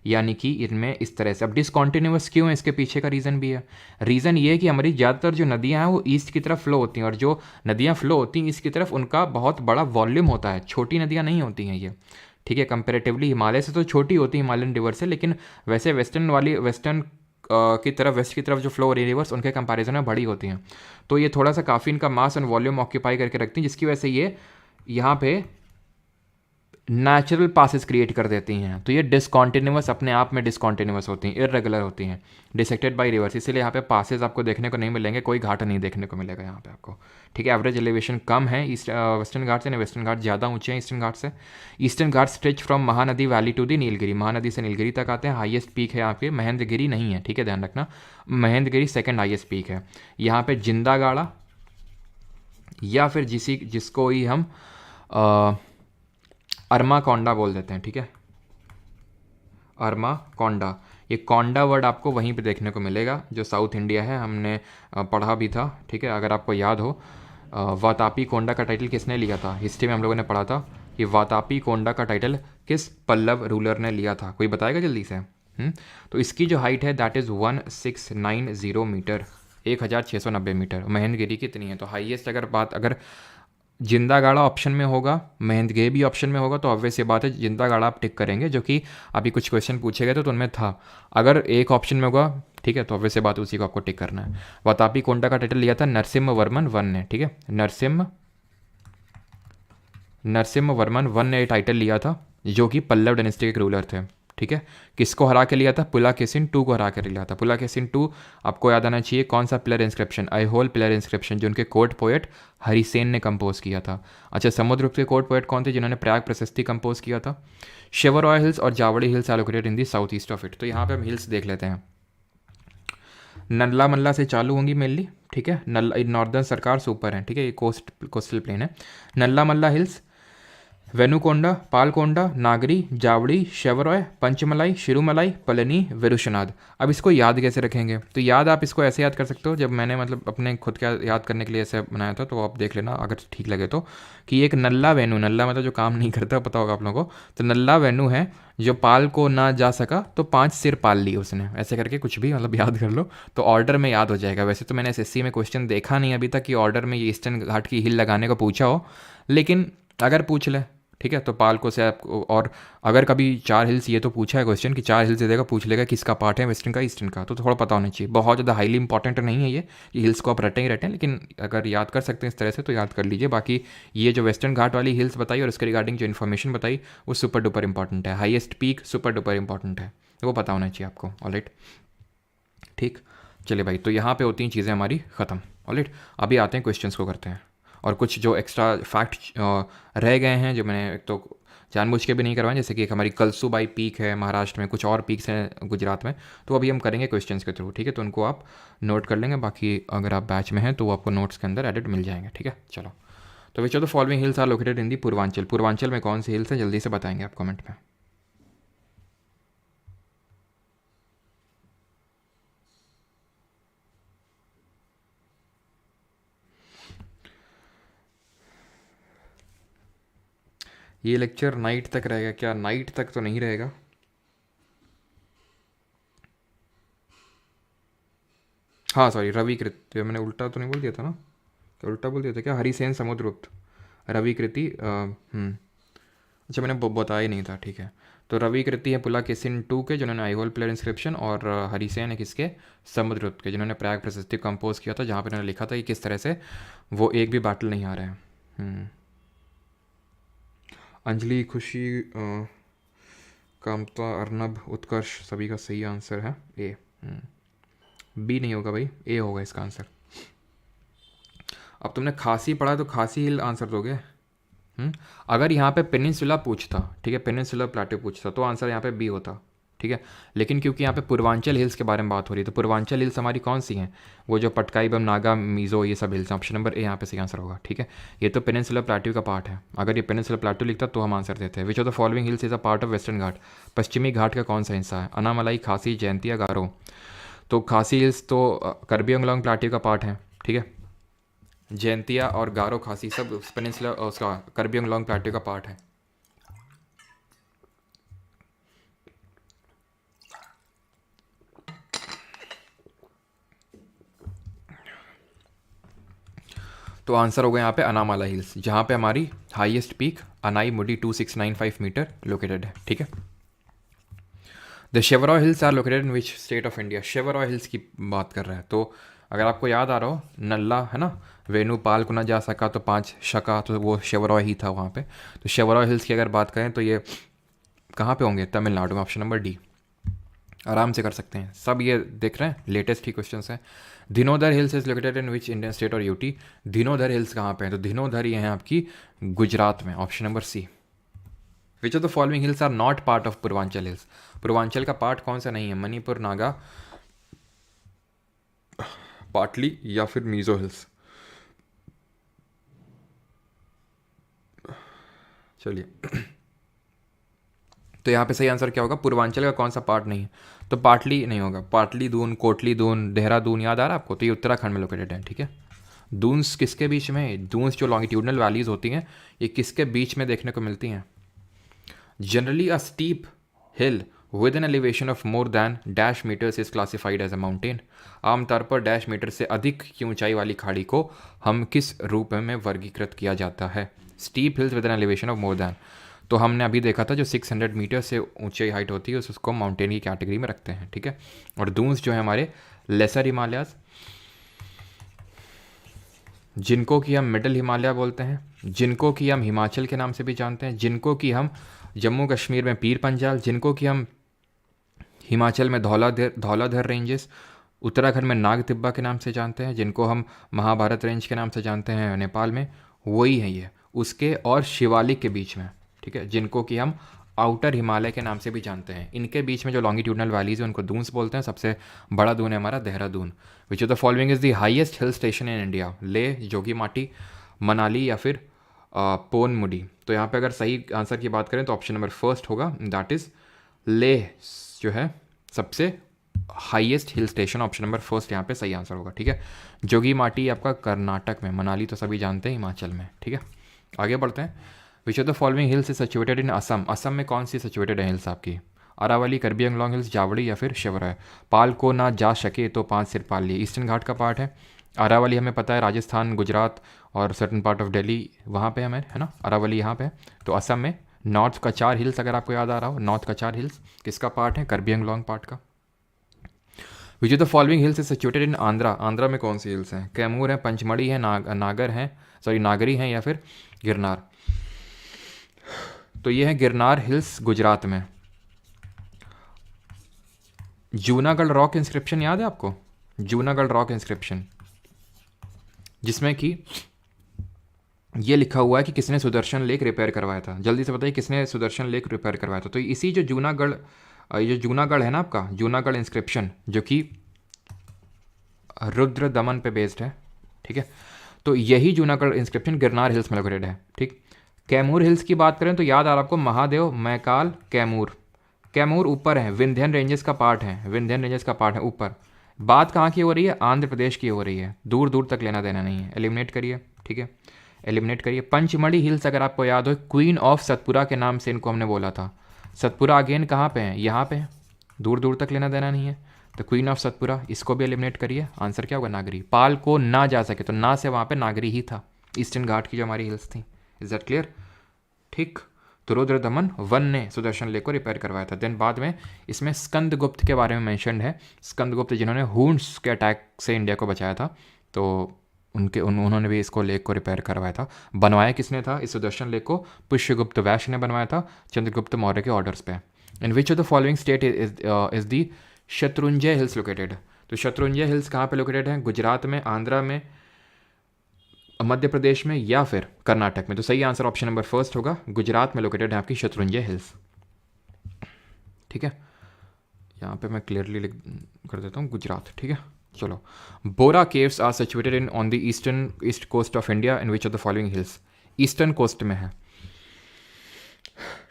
यानी कि इनमें इस तरह से। अब डिसकॉन्टिन्यूस क्यों है, इसके पीछे का रीज़न भी है। रीज़न ये है कि हमारी ज़्यादातर जो नदियाँ हैं वो ईस्ट की तरफ फ्लो होती हैं, और जो नदियाँ फ्लो होती हैं ईस्ट की तरफ उनका बहुत बड़ा वॉल्यूम होता है, छोटी नदियाँ नहीं होती हैं ये, ठीक है। कंपेरेटिवली हिमालय से तो छोटी होती है, हिमालयन रिवर से, लेकिन वैसे वेस्टर्न की तरफ, वेस्ट की तरफ जो फ्लो हो रही रिवर्स उनके कंपैरिजन में बड़ी होती हैं। तो ये थोड़ा सा काफ़ी इनका मास एंड वॉल्यूम ऑक्यूपाई करके रखती हैं, जिसकी वजह से ये यहाँ पे नेचुरल पासेस क्रिएट कर देती हैं। तो ये डिसकॉन्टिन्यूस अपने आप में डिसकॉन्टिन्यूस होती हैं, इरेगुलर होती हैं, डिसेक्टेड बाय रिवर्स, इसीलिए यहाँ पे पासेस आपको देखने को नहीं मिलेंगे, कोई घाट नहीं देखने को मिलेगा यहाँ पे आपको, ठीक है। एवरेज एलिवेशन कम है ईस्ट वेस्टर्न घाट से, वेस्टर्न घाट ज़्यादा ऊंचे हैं ईस्टर्न घाट से। Eastern Ghat stretch from Mahanadi valley to the Nilgiri, Mahanadi से नीलगिरी तक आते हैं। हाईएस्ट पीक है यहाँ पे महेंद्रगिरी नहीं है, ठीक है, ध्यान रखना, महेंद्रगिरी सेकेंड हाईएस्ट पीक है। यहाँ पे जिंदा गाड़ा या फिर जिसको ही हम अरमा कोंडा बोल देते हैं, ठीक है, अरमा कोंडा। ये कोंडा वर्ड आपको वहीं पे देखने को मिलेगा जो साउथ इंडिया है, हमने पढ़ा भी था, ठीक है, अगर आपको याद हो। वातापी कोंडा का टाइटल किसने लिया था, हिस्ट्री में हम लोगों ने पढ़ा था। ये वातापी कोंडा का टाइटल किस पल्लव रूलर ने लिया था, कोई बताएगा जल्दी से? तो इसकी जो हाइट है that is 1690 metre, 1690 metre. Mahendragiri कितनी है? तो हाईएस्ट अगर जिंदा गाड़ा ऑप्शन में होगा, महेंद्रगिरी भी ऑप्शन में होगा, तो ऑब्वियस ये बात है जिंदा गाड़ा आप टिक करेंगे, जो कि अभी कुछ क्वेश्चन पूछे गए तो उनमें था। अगर एक ऑप्शन में होगा, ठीक है, तो ऑब्वियस ये बात उसी को आपको टिक करना है। वातापी कोंडा का टाइटल लिया था नरसिम्हा वर्मन वन ने, ठीक है, नरसिम्हा वर्मन वन ने टाइटल लिया था, जो कि पल्लव डायनेस्टी के रूलर थे, ठीक है। किसको हरा के लिया था? पुलाकेसिन टू को हरा कर लिया था। पुलाकेसिन टू आपको याद आना चाहिए कौन सा pillar inscription, Aihole pillar inscription, जो उनके कोर्ट पोएट हरिसेन ने कंपोज किया था। अच्छा, समुद्रगुप्त के कोर्ट पोएट कौन थे जिन्होंने प्रयाग प्रशस्ति कंपोज किया था? शिवरॉय हिल्स और Javadi hills are located in the south east of it. तो यहाँ पे हम हिल्स देख लेते हैं। नल्ला मल्ला से चालू होंगी मेनली, ठीक है, नल्ला नॉर्दर्न सरकार सुपर है, ठीक है, ये कोस्टल प्लेन है। नल्ला मल्ला हिल्स, वेनुकोंडा, पालकोंडा, नागरी, जावड़ी, शेवरॉय, पंचमलाई, शिरुमलाई, पलनी, विरुशनाद। अब इसको याद कैसे रखेंगे? तो याद आप इसको ऐसे याद कर सकते हो, जब मैंने मतलब अपने खुद का याद करने के लिए ऐसे बनाया था, तो आप देख लेना अगर ठीक लगे तो, कि एक नल्ला वेनु, नल्ला मतलब जो काम नहीं करता, पता होगा आप लोगों को, तो नल्ला वेनु है जो पाल को ना जा सका तो 5 सिर पाल लिए उसने, ऐसे करके कुछ भी मतलब याद कर लो, तो ऑर्डर में याद हो जाएगा। वैसे तो मैंने एसएससी में क्वेश्चन देखा नहीं अभी तक कि ऑर्डर में ये ईस्टर्न घाट की हिल लगाने को पूछा हो, लेकिन अगर पूछ ले, ठीक है, तो पालको से आपको, और अगर कभी 4 हिल्स, ये तो पूछा है क्वेश्चन कि 4 हिल्स दे देगा, पूछ लेगा किसका पार्ट है, वेस्टर्न का ईस्टर्न का, तो थोड़ा पता होना चाहिए। बहुत ज़्यादा हाईली इंपॉर्टेंट नहीं है ये हिल्स को आप रटें ही रटें, लेकिन अगर याद कर सकते हैं इस तरह से तो याद कर लीजिए। बाकी ये जो वेस्टर्न घाट वाली हिल्स बताई और उसके रिगार्डिंग जो इन्फॉर्मेशन बताई वो सुपर डुपर इंपॉर्टेंट है, highest peak super duper important है, वो पता होना चाहिए आपको। ऑलराइट, ठीक, चलिए भाई, तो यहाँ पे होती हैं चीज़ें हमारी ख़त्म। ऑलराइट, अभी आते हैं क्वेश्चंस को करते हैं, और कुछ जो एक्स्ट्रा फैक्ट रह गए हैं जो मैंने एक तो जानबूझ के भी नहीं करवाएं, जैसे कि एक हमारी कलसूबाई पीक है महाराष्ट्र में, कुछ और पीक्स हैं गुजरात में, तो अभी हम करेंगे क्वेश्चंस के थ्रू, ठीक है, तो उनको आप नोट कर लेंगे। बाकी अगर आप बैच में हैं तो आपको नोट्स के अंदर एडिट मिल जाएंगे, ठीक है। चलो, तो which of the following hills are located in the Purvanchal, Purvanchal में कौन सी हिल्स हैं जल्दी से बताएंगे आप कमेंट में। ये लेक्चर नाइट तक रहेगा क्या? नाइट तक तो नहीं रहेगा, हाँ सॉरी, रविकृत, मैंने उल्टा तो नहीं बोल दिया था ना, क्या उल्टा बोल दिया था क्या? हरिसेन समुद्रगुप्त, रविकृति, अच्छा मैंने बताया ही नहीं था, ठीक है। तो रविकृति है पुलाकेसिन टू के जिन्होंने ऐहोल पिलर इंस्क्रिप्शन, और हरिसेन है किसके? समुद्रगुप्त के, जिन्होंने प्रयाग प्रशस्ति कंपोज किया था, जहाँ पर उन्होंने लिखा था कि किस तरह से वो एक भी बैटल नहीं आ रहे हैं। अंजलि, खुशी, कामता, अर्नब, उत्कर्ष, सभी का सही आंसर है ए। बी नहीं होगा भाई, ए होगा इसका आंसर। अब तुमने खासी पढ़ा तो खासी हिल आंसर दोगे। अगर यहाँ पे पेनिनसुला पूछता, ठीक है, पेनिनसुला प्लेटो पूछता, तो आंसर यहाँ पे बी होता, ठीक है। लेकिन क्योंकि यहाँ पे पूर्वांचल हिल्स के बारे में बात हो रही है, तो पूर्वांचल हिल्स हमारी कौन सी हैं? वो जो पटकाई बम, नागा, मीज़ो, ये सब हिल्स हैं। ऑप्शन नंबर ए यहाँ पे सही आंसर होगा, ठीक है। ये तो पेनिनसुला प्लेटो का पार्ट है, अगर ये पेनिनसुला प्लेटो लिखता तो हम आंसर देते हैं। Which of the following hills is a part of western Ghat, पश्चिमी घाट का कौन सा हिस्सा है? अनामलाई, खासी, जयंतिया, गारो। तो खासी हिल्स तो करबी अंगलोंग प्लेटो का पार्ट है, ठीक है। जयंतिया और गारो, खासी सब पेनिनसुला उसका करबी अंगलोंग प्लेटो का पार्ट है। तो आंसर होगा यहाँ पे अनामाला हिल्स, जहाँ पे हमारी हाईएस्ट पीक अनाई मुडी 2695 मीटर लोकेटेड है, ठीक है। The Shevaroy hills are located in which state of India? Shevaroy hills की बात कर रहे हैं, तो अगर आपको याद आ रहा हो नल्ला है ना, वेणुपाल को ना जा सका तो 5 शका, तो वो शेवरॉय ही था वहाँ पे। तो शेवरॉय हिल्स की अगर बात करें तो ये कहाँ पे होंगे? तमिलनाडु में, ऑप्शन नंबर डी। आराम से कर सकते हैं सब, ये देख रहे हैं लेटेस्ट ही क्वेश्चन है। Dhinodhar hills is located in which Indian state और यूटी? धिनोधर हिल्स कहाँ पे हैं? तो धिनोधर ये हैं आपकी गुजरात में, option number C. Which of the following hills are not part of Purvanchal hills? Purvanchal का पार्ट कौन सा नहीं है? मणिपुर, नागा, पाटली या फिर मिजो हिल्स? चलिए तो यहाँ पे सही आंसर क्या होगा? पूर्वांचल का कौन सा पार्ट नहीं है? तो पाटली नहीं होगा। पाटली दून, कोटली दून, देहरादून याद आ रहा है आपको? तो ये उत्तराखंड में लोकेटेड है, ठीक है। दून्स किसके बीच में? दून्स जो लॉन्गिट्यूडनल वैलीज होती हैं ये किसके बीच में देखने को मिलती हैं? Generally a steep hill with an elevation of more than dash metres is classified as a mountain. आमतौर पर डैश मीटर से अधिक की ऊंचाई वाली खाड़ी को हम किस रूप में वर्गीकृत किया जाता है? Steep hills with an elevation of more then, तो हमने अभी देखा था जो 600 मीटर से ऊंचाई हाइट होती है उसको माउंटेन की कैटेगरी में रखते हैं, ठीक है। और दून्स जो है हमारे लेसर हिमालयाज, जिनको कि हम मिडल हिमालय बोलते हैं, जिनको कि हम हिमाचल के नाम से भी जानते हैं, जिनको कि हम जम्मू कश्मीर में पीर पंजाल, जिनको कि हम हिमाचल में धौलाधर रेंजेस, उत्तराखंड में नाग तिब्बा के नाम से जानते हैं, जिनको हम महाभारत रेंज के नाम से जानते हैं नेपाल में, वही है ये उसके और शिवालिक के बीच में, ठीक है, जिनको कि हम आउटर हिमालय के नाम से भी जानते हैं। इनके बीच में जो लॉन्गिट्यूडनल वैलीज है उनको दून्स बोलते हैं। सबसे बड़ा दून है हमारा Dehradun. Which of the following is the highest hill station in India? Leh, Jogimatti, Manali या फिर पोनमुडी? तो यहाँ पे अगर सही आंसर की बात करें तो ऑप्शन नंबर फर्स्ट होगा, दैट इज़ लेह जो है सबसे highest hill station, option number first यहाँ पे सही आंसर होगा, ठीक है। जोगीमाटी आपका कर्नाटक में, मनाली तो सभी जानते हैं हिमाचल में, ठीक है। आगे बढ़ते हैं। Which of the following hills is situated in Assam? Assam में कौन सी सिचुएटेड है हिल्स आपकी? अरावली, कर्बी अंगलोंग हिल्स, जावड़ी या फिर शिवराय? पाल को ना जा सके तो 5 सिर पाल लिए, ईस्टर्न घाट का पार्ट है। अरावली हमें पता है राजस्थान, गुजरात और सर्टन पार्ट ऑफ दिल्ली वहाँ पे हमें है ना, अरावली यहाँ पे है। तो असम में नॉर्थ कचार हिल्स, अगर आपको याद आ रहा हो, नॉर्थ कचार हिल्स किसका पार्ट है? कर्बी अंगलोंग पार्ट का। विच of the following hills is situated in Andhra? Andhra में कौन सी हिल्स हैं? कैमूर है, पंचमढ़ी है, नागर है, सॉरी नागरी है या फिर गिरनार? तो ये है गिरनार हिल्स गुजरात में। जूनागढ़ रॉक इंस्क्रिप्शन याद है आपको? जूनागढ़ रॉक इंस्क्रिप्शन, जिसमें कि ये लिखा हुआ है कि किसने सुदर्शन लेक रिपेयर करवाया था। जल्दी से बताइए किसने सुदर्शन लेक रिपेयर करवाया था? तो इसी जो जूनागढ़, ये जो जूनागढ़ है ना आपका, जूनागढ़ इंस्क्रिप्शन जो कि रुद्र दमन पे बेस्ड है, ठीक है। तो यही जूनागढ़ इंस्क्रिप्शन गिरनार हिल्स में लोकेटेड है, ठीक। कैमूर हिल्स की बात करें तो याद आ रहा आपको महादेव, मैकाल, कैमूर। कैमूर ऊपर है, विंध्यन रेंजेस का पार्ट है, विंध्यन रेंजेस का पार्ट है ऊपर। बात कहाँ की हो रही है? आंध्र प्रदेश की हो रही है, दूर दूर तक लेना देना नहीं है। एलिमिनेट करिए, ठीक है, एलिमिनेट करिए। पंचमढ़ी हिल्स अगर आपको याद हो, क्वीन ऑफ सतपुरा के नाम से इनको हमने बोला था। सतपुरा अगेन कहाँ पे है? यहाँ पे है, दूर दूर तक लेना देना नहीं है। तो क्वीन ऑफ सतपुरा, इसको भी एलिमिनेट करिए। आंसर क्या होगा? नागरी। पाल को ना जा सके तो ना से वहाँ पे नागरी ही था, ईस्टर्न घाट की जो हमारी हिल्स थी। Is that clear? ठीक। तो रुद्र दमन वन ने सुदर्शन लेक को रिपेयर करवाया था। देन बाद में इसमें स्कंदगुप्त के बारे में मेंशनड है। स्कंदगुप्त जिन्होंने हून्स के अटैक से इंडिया को बचाया था, तो उन्होंने भी इसको लेक को रिपेयर करवाया था। बनवाया किसने था इस सुदर्शन लेक को? पुष्यगुप्त वैश्य ने बनवाया था चंद्रगुप्त मौर्य के ऑर्डर्स पे। In which of the following state is the Shatrunjaya hills located? तो शत्रुंजय हिल्स कहाँ पे लोकेटेड है? गुजरात में, आंध्रा में, मध्य प्रदेश में या फिर कर्नाटक में? तो सही आंसर ऑप्शन नंबर फर्स्ट होगा, गुजरात में लोकेटेड है आपकी शत्रुंजय हिल्स, ठीक है। यहाँ पे मैं क्लियरली लिख कर देता हूँ गुजरात, ठीक है। चलो, Borra caves are situated in on the east coast of India in which of the following hills? Eastern coast में है,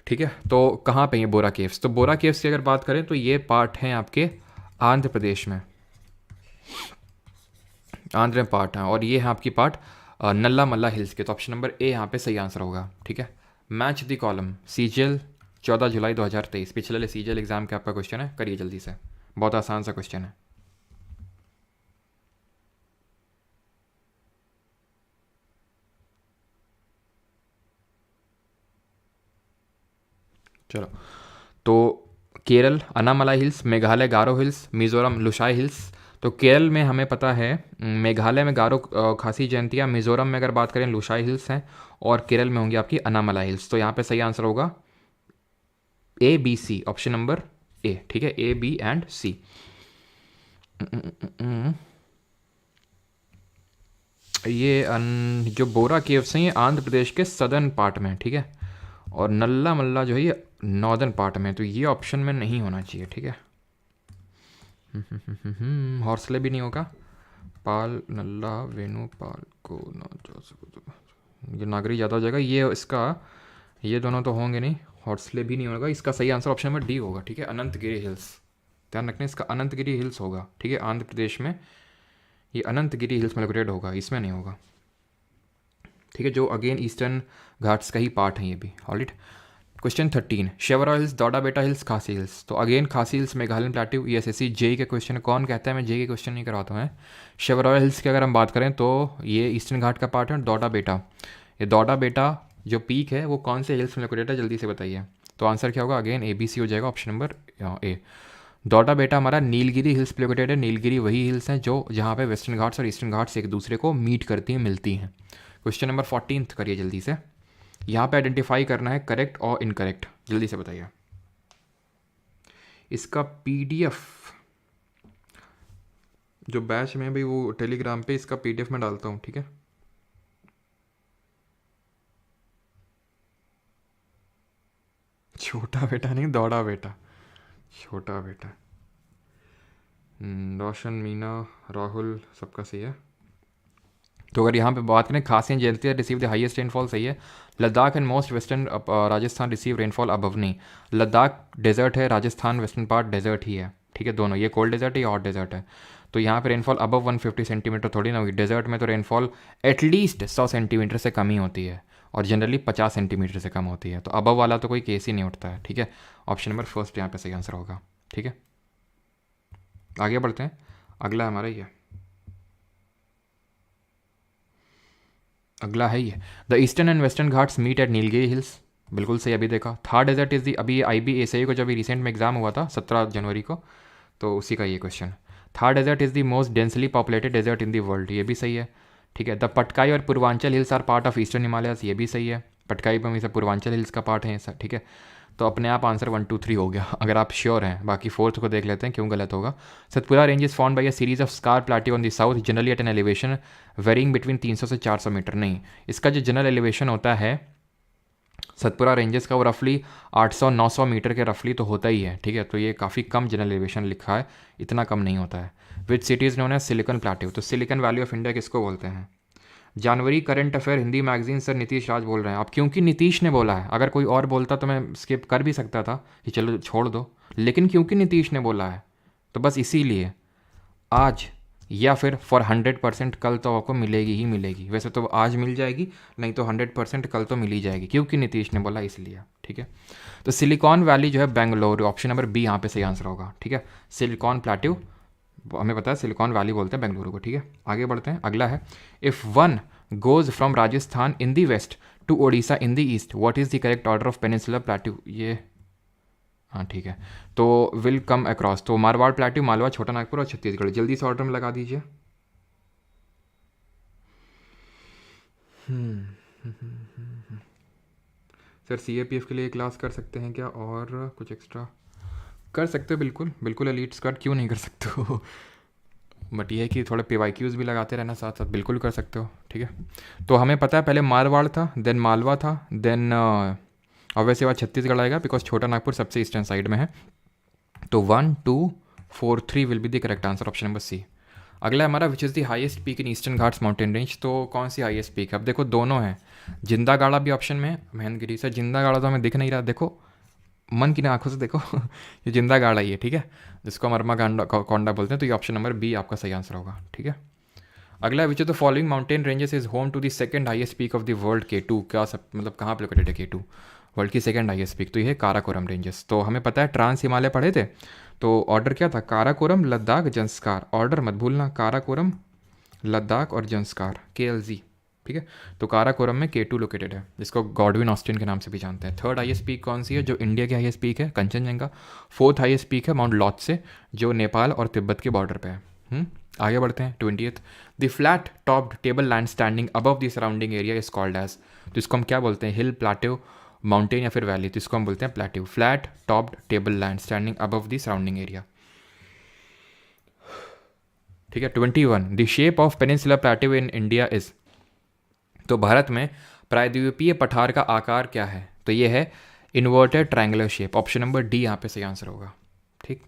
ठीक है। तो कहाँ पे ये बोरा केव्स? तो बोरा केव्स की अगर बात करें तो ये पार्ट हैं आपके आंध्र प्रदेश में, आंध्र में पार्ट है, और ये है आपकी पार्ट नल्ला मल्ला हिल्स के। तो ऑप्शन नंबर ए यहाँ पे सही आंसर होगा, ठीक है। मैच द कॉलम, सीजीएल 14 जुलाई 2023, पिछले वाले सीजीएल एग्जाम का आपका क्वेश्चन है, करिए जल्दी से, बहुत आसान सा क्वेश्चन है। चलो, तो केरल अनामलाई हिल्स, मेघालय गारो हिल्स, मिज़ोरम लुशाई हिल्स। तो केरल में हमें पता है, मेघालय में गारो खासी जयंतियाँ, मिज़ोरम में अगर बात करें लुशाई हिल्स हैं, और केरल में होंगी आपकी अनामलाई हिल्स। तो यहाँ पे सही आंसर होगा A B C, option number A, ठीक है, ए बी एंड सी। ये जो बोरा केव्स हैं ये आंध्र प्रदेश के सदर्न पार्ट में है, ठीक है, और नल्ला मल्ला जो है ये नॉर्दर्न पार्ट में है, तो ये ऑप्शन में नहीं होना चाहिए, ठीक है। हॉर्सले भी नहीं होगा, पाल नल्ला वेणु पाल को ये नागरी ज़्यादा हो जाएगा, ये इसका, ये दोनों तो होंगे नहीं, हॉर्सले भी नहीं होगा। इसका सही आंसर ऑप्शन नंबर डी होगा, ठीक है, अनंतगिरी हिल्स। ध्यान रखना, इसका अनंतगिरी हिल्स होगा, ठीक है, आंध्र प्रदेश में ये अनंतगिरी हिल्स में लोकेटेड होगा, इसमें नहीं होगा, ठीक है, जो अगेन ईस्टर्न घाट्स का ही पार्ट है ये भी। ऑलराइट, क्वेश्चन 13, शेवरा हिल्स, डोडा बेटा हिल्स, खासी हिल्स। तो अगेन खासी हिल्स मेघालय प्लेट्यू, ये एसएससी जेई के क्वेश्चन। कौन कहता है मैं जेई के क्वेश्चन नहीं करवाता हूँ। शेवरा हिल्स की अगर हम बात करें तो ये ईस्टर्न घाट का पार्ट है। डोडा बेटा, ये डोडा बेटा जो पीक है वो कौन से हिल्स में लोकेटेड है, जल्दी से बताइए। तो आंसर क्या होगा, अगेन ABC हो जाएगा, ऑप्शन नंबर ए। डोडा बेटा हमारा नीलगिरी हिल्स पे लोकेटेड है। नीलगिरी वही हिल्स हैं जो जहाँ पे वेस्टर्न घाट्स और ईस्टर्न घाट्स एक दूसरे को मीट करती हैं, मिलती हैं। क्वेश्चन नंबर 14 करिए जल्दी से। यहाँ पे आइडेंटिफाई करना है करेक्ट और इनकरेक्ट, जल्दी से बताइए। इसका PDF जो बैच में भाई वो टेलीग्राम पे इसका PDF में डालता हूँ, ठीक है। छोटा बेटा नहीं, दौड़ा बेटा, छोटा बेटा। रोशन, मीना, राहुल सबका सही है। तो अगर यहाँ पे बात करें, खासियत जयंती रिसीव द हाईएस्ट रेनफॉल, सही है। Ladakh and most western Rajasthan receive rainfall above नहीं। लद्दाख डेजर्ट है, राजस्थान वेस्टर्न पार्ट डेजर्ट ही है, ठीक है, दोनों, ये कोल्ड डेजर्ट है, ये हॉट डेजर्ट है। तो यहाँ पे रेनफॉल अबव 150 सेंटीमीटर थोड़ी ना होगी। डेजर्ट में तो रेनफॉल एटलीस्ट 100 सेंटीमीटर से कम ही होती है, और जनरली 50 सेंटीमीटर से कम होती है। तो अबव वाला तो कोई केस ही नहीं उठता है, ठीक है। ऑप्शन नंबर फर्स्ट यहाँ पे सही आंसर होगा, ठीक है। आगे बढ़ते हैं, अगला हमारा ये, अगला है ये, the eastern and western Ghats meet at Nilgiri hills, बिल्कुल सही, अभी देखा। थार डेजर्ट इज़ दी, अभी IBASA को जब रिसेंट में एग्जाम हुआ था 17 जनवरी को, तो उसी का ये question. Thar desert is the most densely populated desert in the world, ये भी सही है, ठीक है। द पटकाई और Purvanchal hills are part of eastern Himalayas, ये भी सही है। पटकाई में से पूर्वांचल हिल्स का पार्ट है, ठीक है। तो अपने आप आंसर 1 2 3 हो गया, अगर आप श्योर हैं। बाकी फोर्थ को देख लेते हैं क्यों गलत होगा। Satpura range is found by a series of scarp plateau on the south generally at an elevation varying between 300 से 400 मीटर। नहीं, इसका जो जनरल एलिवेशन होता है सतपुरा रेंजेस का वो रफली 800-900 मीटर के रफली तो होता ही है, ठीक है। तो ये काफ़ी कम जनरल एलिवेशन लिखा है, इतना कम नहीं होता है। Which cities known as silicon plateau, तो सिलिकॉन वैली ऑफ इंडिया किसको बोलते हैं। जनवरी current affair Hindi magazine, sir Nitish Raj बोल रहे हैं आप, क्योंकि नीतीश ने बोला है। अगर कोई और बोलता तो मैं स्किप कर भी सकता था कि चलो छोड़ दो, लेकिन क्योंकि नीतीश ने बोला है तो बस इसीलिए आज या फिर फॉर 100% कल तो आपको मिलेगी ही मिलेगी। वैसे तो आज मिल जाएगी, नहीं तो 100% कल तो मिल ही जाएगी, क्योंकि नीतीश ने बोला इसलिए, ठीक है। तो सिलिकॉन वैली जो है बेंगलुरु, ऑप्शन नंबर बी यहाँ पे सही आंसर होगा, ठीक है। सिलिकॉन प्लेट्यू हमें पता है, सिलिकॉन वैली बोलते हैं बेंगलुरु को, ठीक है। आगे बढ़ते हैं, अगला है, if one goes from Rajasthan in the west to Odisha in the east, what is the correct order of peninsular plateau. ये हाँ ठीक है, तो विल कम अक्रॉस, तो मारवाड़ प्लेट्यू, मालवा, छोटा नागपुर और छत्तीसगढ़, जल्दी से ऑर्डर में लगा दीजिए। सर CAPF के लिए क्लास कर सकते हैं क्या, और कुछ एक्स्ट्रा कर सकते हो, बिल्कुल बिल्कुल, एलीट स्कॉट क्यों नहीं कर सकते हो। बट ये है कि थोड़े PYQs भी लगाते रहना साथ साथ, बिल्कुल कर सकते हो, ठीक है। तो हमें पता है पहले मारवाड़ था, देन मालवा था, देन ऑब्वियसली बाद छत्तीसगढ़ आएगा बिकॉज छोटा नागपुर सबसे ईस्टर्न साइड में है। तो 1 2 4 3 will be the correct answer, option number C. अगला है हमारा, which is the highest peak in eastern Ghats mountain range, तो कौन सी हाईएस्ट पीक है। अब देखो दोनों हैं, जिंदा गाड़ा भी ऑप्शन में है, महेंद्रगिरी से। जिंदा गाड़ा तो हमें दिख नहीं रहा, देखो मन की आंखों से देखो ये जिंदा गाड़ा ही है, ठीक है, जिसको हम अरमा कोंडा बोलते हैं। तो ये ऑप्शन नंबर बी आपका सही आंसर होगा, ठीक है। अगला, which of the following mountain ranges is home to the second highest peak of the world, K2, क्या सब मतलब कहाँ पे लोकेटेड है K2, वर्ल्ड की सेकंड हाईएस्ट पीक। तो ये है काराकोरम रेंजेस। तो हमें पता है ट्रांस हिमालय पढ़े थे, तो ऑर्डर क्या था, काराकोरम, लद्दाख, जंस्कार। ऑर्डर मत भूलना, काराकोरम, लद्दाख और जंस्कार, KLZ, ठीक है। तो काराकोरम में K2 लोकेटेड है, जिसको गॉडविन ऑस्टिन के नाम से भी जानते हैं। थर्ड हाईएस्ट पीक कौन सी है? जो इंडिया की हाईएस्ट पीक है, कंचनजंगा। फोर्थ हाईएस्ट पीक है माउंट लॉत्से, जो नेपाल और तिब्बत के बॉर्डर पे है। आगे बढ़ते हैं। 20th, the flat topped table land standing above the surrounding area is called as. तो इसको हम क्या बोलते हैं? हिल, प्लाटेव, माउंटेन या फिर वैली। तो इसको हम बोलते हैं प्लाटेव। Flat topped table land standing above the surrounding area, ठीक है। 21, the shape of peninsular plateau in India is. तो भारत में प्रायद्वीपीय पठार का आकार क्या है? तो ये है inverted triangular shape. Option number D यहाँ पे सही आंसर होगा, ठीक।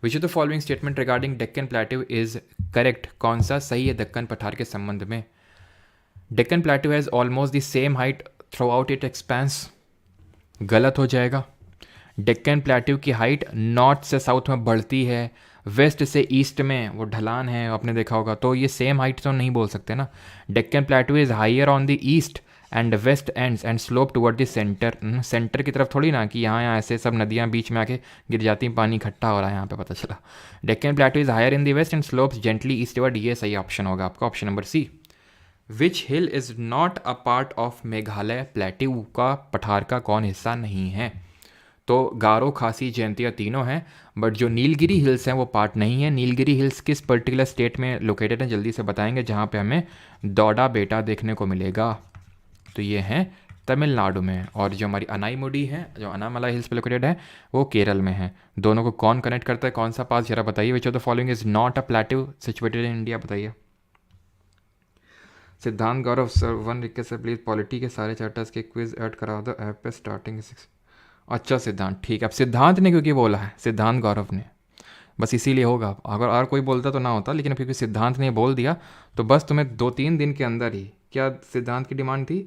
विच of the following statement regarding Deccan plateau is correct? कौन सा सही है दक्कन पठार के संबंध में? Deccan plateau has almost the same height through out it expense, गलत हो जाएगा। डेक्कन प्लेट्यू की हाइट नॉर्थ से साउथ में बढ़ती है, वेस्ट से ईस्ट में वो ढलान है, आपने देखा होगा, तो ये सेम हाइट तो नहीं बोल सकते ना। Deccan plateau is higher on the east and west ends and slope toward the centre. Centre की तरफ थोड़ी ना कि यहाँ ऐसे सब नदियाँ बीच में आके गिर जाती हैं, पानी इकट्ठा हो रहा है यहाँ पे, पता चला। Deccan plateau is higher in the west and slopes gently eastward. ये सही ऑप्शन होगा आपका, option number C. Which hill is not a part of Meghalaya plateau? का पठार का कौन हिस्सा नहीं है? तो गारो, खासी, जयंतिया तीनों हैं, बट जो नीलगिरी हिल्स हैं वो पार्ट नहीं है। नीलगिरी हिल्स किस पर्टिकुलर स्टेट में लोकेटेड है? जल्दी से बताएंगे, जहाँ पे हमें दौड़ा बेटा देखने को मिलेगा। तो ये हैं तमिलनाडु में। और जो हमारी अनाईमुडी है, जो अनामलाई हिल्स पे लोकेटेड है, वो केरल में है। दोनों को कौन कनेक्ट करता है? कौन सा पास? जरा बताइए। विच of the following is not a plateau situated in India? बताइए। सिद्धांत गौरव सर, वन रिक्वेस्ट है प्लीज़, पॉलिटी के सारे चैप्टर्स के क्विज ऐड करा दो ऐप पे स्टार्टिंग 6। अच्छा सिद्धांत, ठीक है। अब सिद्धांत ने क्योंकि बोला है, सिद्धांत गौरव ने, बस इसीलिए होगा। अगर और कोई बोलता तो ना होता, लेकिन क्योंकि सिद्धांत ने बोल दिया तो बस तुम्हें 2-3 दिन के अंदर ही, क्या सिद्धांत की डिमांड थी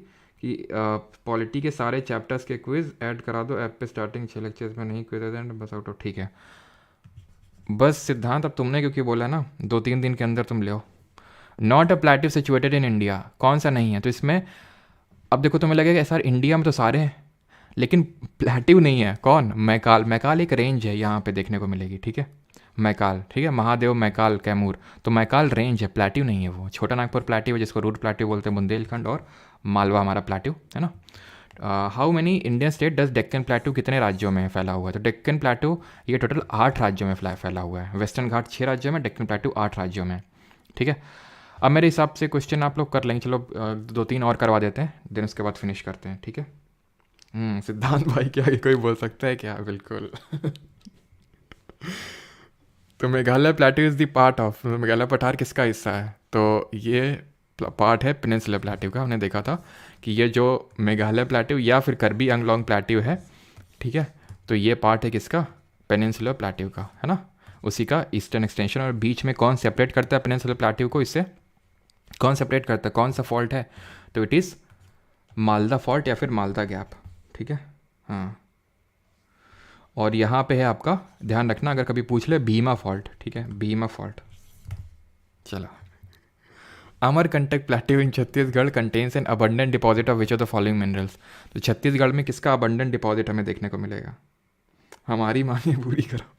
कि पॉलिटी के सारे चैप्टर्स के क्विज ऐड करा दो ऐप पे स्टार्टिंग 6 लेक्चर्स में, नहीं क्विज बस आउट ऑफ, ठीक है। बस सिद्धांत, अब तुमने क्योंकि बोला ना 2-3 दिन के अंदर तुम ले आओ। Not a plateau situated in India, कौन सा नहीं है? तो इसमें अब देखो तुम्हें लगेगा सर इंडिया में तो सारे हैं, लेकिन प्लेट्यू नहीं है। कौन? मैकाल। मैकाल एक रेंज है, यहाँ पे देखने को मिलेगी, ठीक है। मैकाल, ठीक है, महादेव मैकाल कैमूर, तो मैकाल रेंज है, प्लेट्यू नहीं है वो। छोटा नागपुर प्लेट्यू है, जिसको रूट प्लेट्यू बोलते हैं, बुंदेलखंड और मालवा हमारा प्लेट्यू है ना। How many Indian state does Deccan plateau कितने राज्यों में फैला हुआ है? तो डेक्कन प्लेट्यू ये टोटल 8 राज्यों में फैला हुआ है। वेस्टर्न घाट 6 राज्यों में, डेक्कन प्लेट्यू 8 राज्यों में, ठीक है। अब मेरे हिसाब से क्वेश्चन आप लोग कर लेंगे, चलो 2-3 और करवा देते हैं, देन उसके बाद फिनिश करते हैं, ठीक है। सिद्धांत भाई के आगे कोई बोल सकता है क्या? बिल्कुल। तो Meghalaya plateau is the part of, Meghalaya पठार किसका हिस्सा है? तो ये पार्ट है पेनिनसुलर प्लेट्यू का। हमने देखा था कि ये जो मेघालय प्लेट्यू या फिर कर्बी अंगलोंग प्लेट्यू है, ठीक है, तो ये पार्ट है किसका? पेनिनसुलर प्लेट्यू का, है ना, उसी का ईस्टर्न एक्सटेंशन। और बीच में कौन सेपरेट करता है पेनिनसुलर प्लेट्यू को? इससे कौन सेपरेट करता है? कौन सा फॉल्ट है? तो इट इज़ मालदा फॉल्ट या फिर मालदा गैप, ठीक है। हाँ, और यहाँ पे है आपका, ध्यान रखना अगर कभी पूछ ले, भीमा फॉल्ट, ठीक है, भीमा फॉल्ट। चलो, Amarkantak plateau in Chhattisgarh contains an abundant deposit of which of the following minerals? तो छत्तीसगढ़ में किसका अबंडेंट डिपॉजिट हमें देखने को मिलेगा? हमारी मांगे पूरी करो।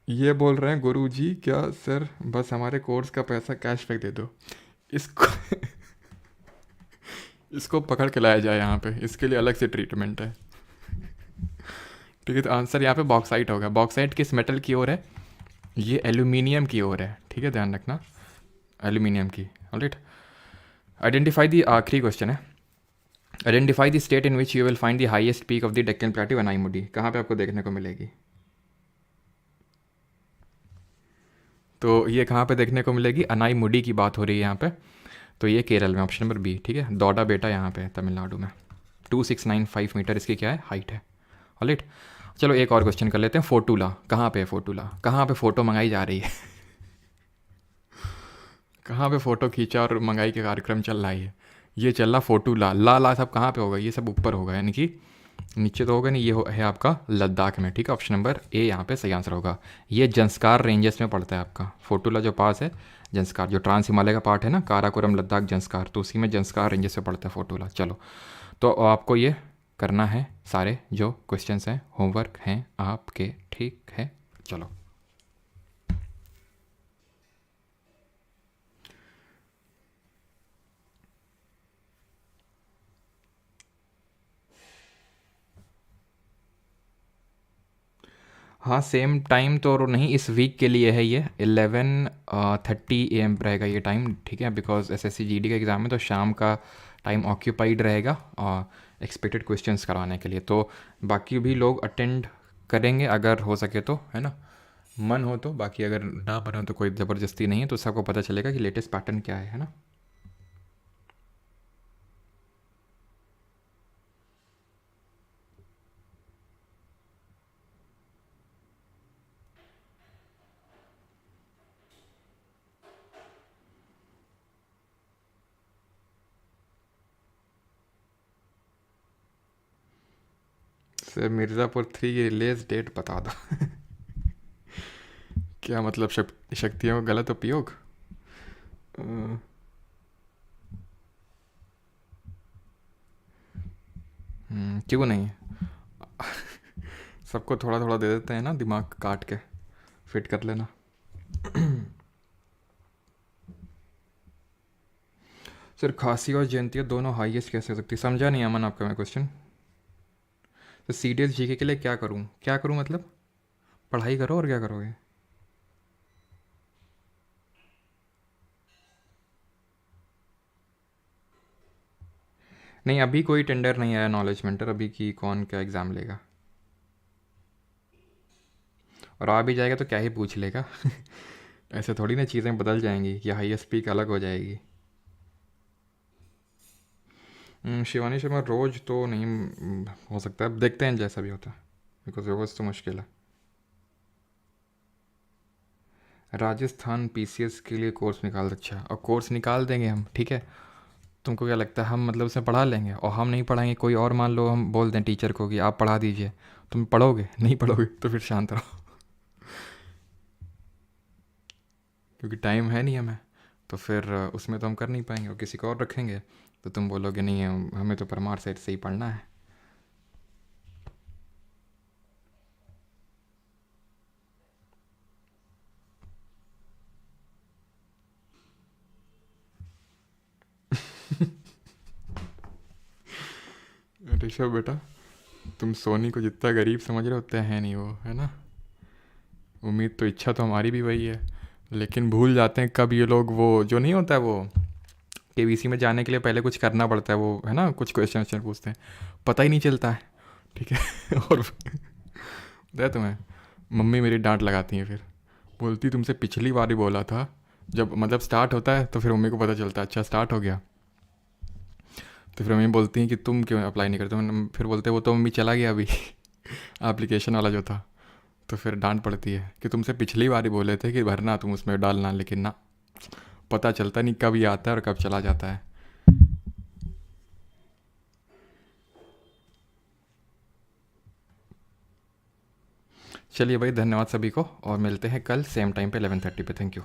ये बोल रहे हैं गुरुजी, क्या सर बस हमारे कोर्स का पैसा कैशबैक दे दो? इसको इसको पकड़ के लाया जाए यहाँ पे, इसके लिए अलग से ट्रीटमेंट है, ठीक है। तो आंसर यहाँ पे बॉक्साइट होगा। बॉक्साइट किस मेटल की ओर है? ये एल्यूमिनियम की ओर है, ठीक है, ध्यान रखना, एल्यूमिनियम की। ऑलराइट, आइडेंटिफाई दी, आखिरी क्वेश्चन है, identify the state in which you will find the highest peak of the Deccan plateau Anaimudi. कहाँ पे आपको देखने को मिलेगी? तो ये कहाँ पे देखने को मिलेगी? अनाईमुडी की बात हो रही है यहाँ पे, तो ये केरल में, ऑप्शन नंबर बी, ठीक है। दौड़ा बेटा यहाँ पे तमिलनाडु में। 2695 मीटर इसकी क्या है? हाइट है। ऑलराइट, चलो एक और क्वेश्चन कर लेते हैं। फोटूला कहाँ पे है? फोटूला कहाँ पे फ़ोटो मंगाई जा रही है? कहाँ पे फ़ोटो खींचा और मंगाई के कार्यक्रम चल रहा है? ये चल रहा फोटूला। ला सब कहाँ पे होगा? ये सब ऊपर होगा, यानी कि नीचे तो होगा नहीं। ये है आपका लद्दाख में, ठीक है, ऑप्शन नंबर ए यहाँ पे सही आंसर होगा। ये जंस्कार रेंजेस में पड़ता है आपका फोटूला, जो पास है जंस्कार, जो ट्रांस हिमालय का पार्ट है ना, काराकोरम, लद्दाख, जंस्कार, तो उसी में जंस्कार रेंजेस में पड़ता है फोटूला। चलो, तो आपको ये करना है, सारे जो क्वेश्चंस हैं होमवर्क हैं आपके, ठीक है। चलो। हाँ सेम टाइम तो नहीं, इस वीक के लिए है ये 11:30 AM रहेगा ये टाइम, ठीक है, बिकॉज एसएससी जीडी का एग्ज़ाम है तो शाम का टाइम ऑक्यूपाइड रहेगा एक्सपेक्टेड क्वेश्चंस करवाने के लिए। तो बाकी भी लोग अटेंड करेंगे अगर हो सके तो, है ना, मन हो तो। बाकी अगर ना मन हो तो कोई ज़बरदस्ती नहीं है, तो सबको पता चलेगा कि लेटेस्ट पैटर्न क्या है ना। सर मिर्ज़ापुर 3 की रिलीज डेट बता दो। क्या मतलब शक्तियों का गलत उपयोग? अ, क्यों नहीं? सबको थोड़ा थोड़ा दे देते हैं ना, दिमाग काट के फिट कर लेना। सर खांसी और जयंतिया दोनों हाईएस्ट कैसे हो सकती? समझा नहीं अमन आपका मैं क्वेश्चन। तो सीरियस जीके के लिए क्या करूँ? क्या करूँ मतलब? पढ़ाई करो और क्या करोगे? नहीं अभी कोई टेंडर नहीं आया नॉलेज मेंटर, अभी की कौन क्या एग्ज़ाम लेगा, और आ भी जाएगा तो क्या ही पूछ लेगा। ऐसे थोड़ी ना चीज़ें बदल जाएंगी कि हाई एस पी का अलग हो जाएगी। शिवानी शर्मा रोज़ तो नहीं हो सकता है, अब देखते हैं जैसा भी होता है, बिकॉज रोज़ तो मुश्किल है। राजस्थान पीसीएस के लिए कोर्स निकाल, अच्छा और कोर्स निकाल देंगे हम, ठीक है। तुमको क्या लगता है हम मतलब उसे पढ़ा लेंगे? और हम नहीं पढ़ाएंगे, कोई और मान लो हम बोल दें टीचर को कि आप पढ़ा दीजिए, तुम पढ़ोगे? नहीं पढ़ोगे तो फिर शांत रहो। क्योंकि टाइम है नहीं हमें, तो फिर उसमें तो हम कर नहीं पाएंगे, और किसी को और रखेंगे तो तुम बोलोगे नहीं हमें तो परमार सेट से ही पढ़ना है। ऋषभ बेटा, तुम सोनी को जितना गरीब समझ रहे हो उतना है नहीं वो, है ना। उम्मीद तो इच्छा तो हमारी भी वही है, लेकिन भूल जाते हैं कब ये लोग, वो जो नहीं होता है वो केवीसी में जाने के लिए पहले कुछ करना पड़ता है वो, है ना, कुछ क्वेश्चन क्वेश्चन पूछते हैं, पता ही नहीं चलता है, ठीक है। और पता है तुम्हें, मम्मी मेरी डांट लगाती हैं, फिर बोलती तुमसे पिछली बार ही बोला था, जब मतलब स्टार्ट होता है तो फिर मम्मी को पता चलता है अच्छा स्टार्ट हो गया, तो फिर मम्मी बोलती हैं कि तुम क्यों अप्लाई नहीं करते, फिर बोलते वो तो मम्मी चला गया अभी। एप्लीकेशन वाला जो था, तो फिर डांट पड़ती है कि तुमसे पिछली बार ही बोले थे कि भरना तुम उसमें डालना, लेकिन ना, पता चलता नहीं कब ये आता है और कब चला जाता है। चलिए भाई, धन्यवाद सभी को, और मिलते हैं कल सेम टाइम पे 11:30 पे। Thank you.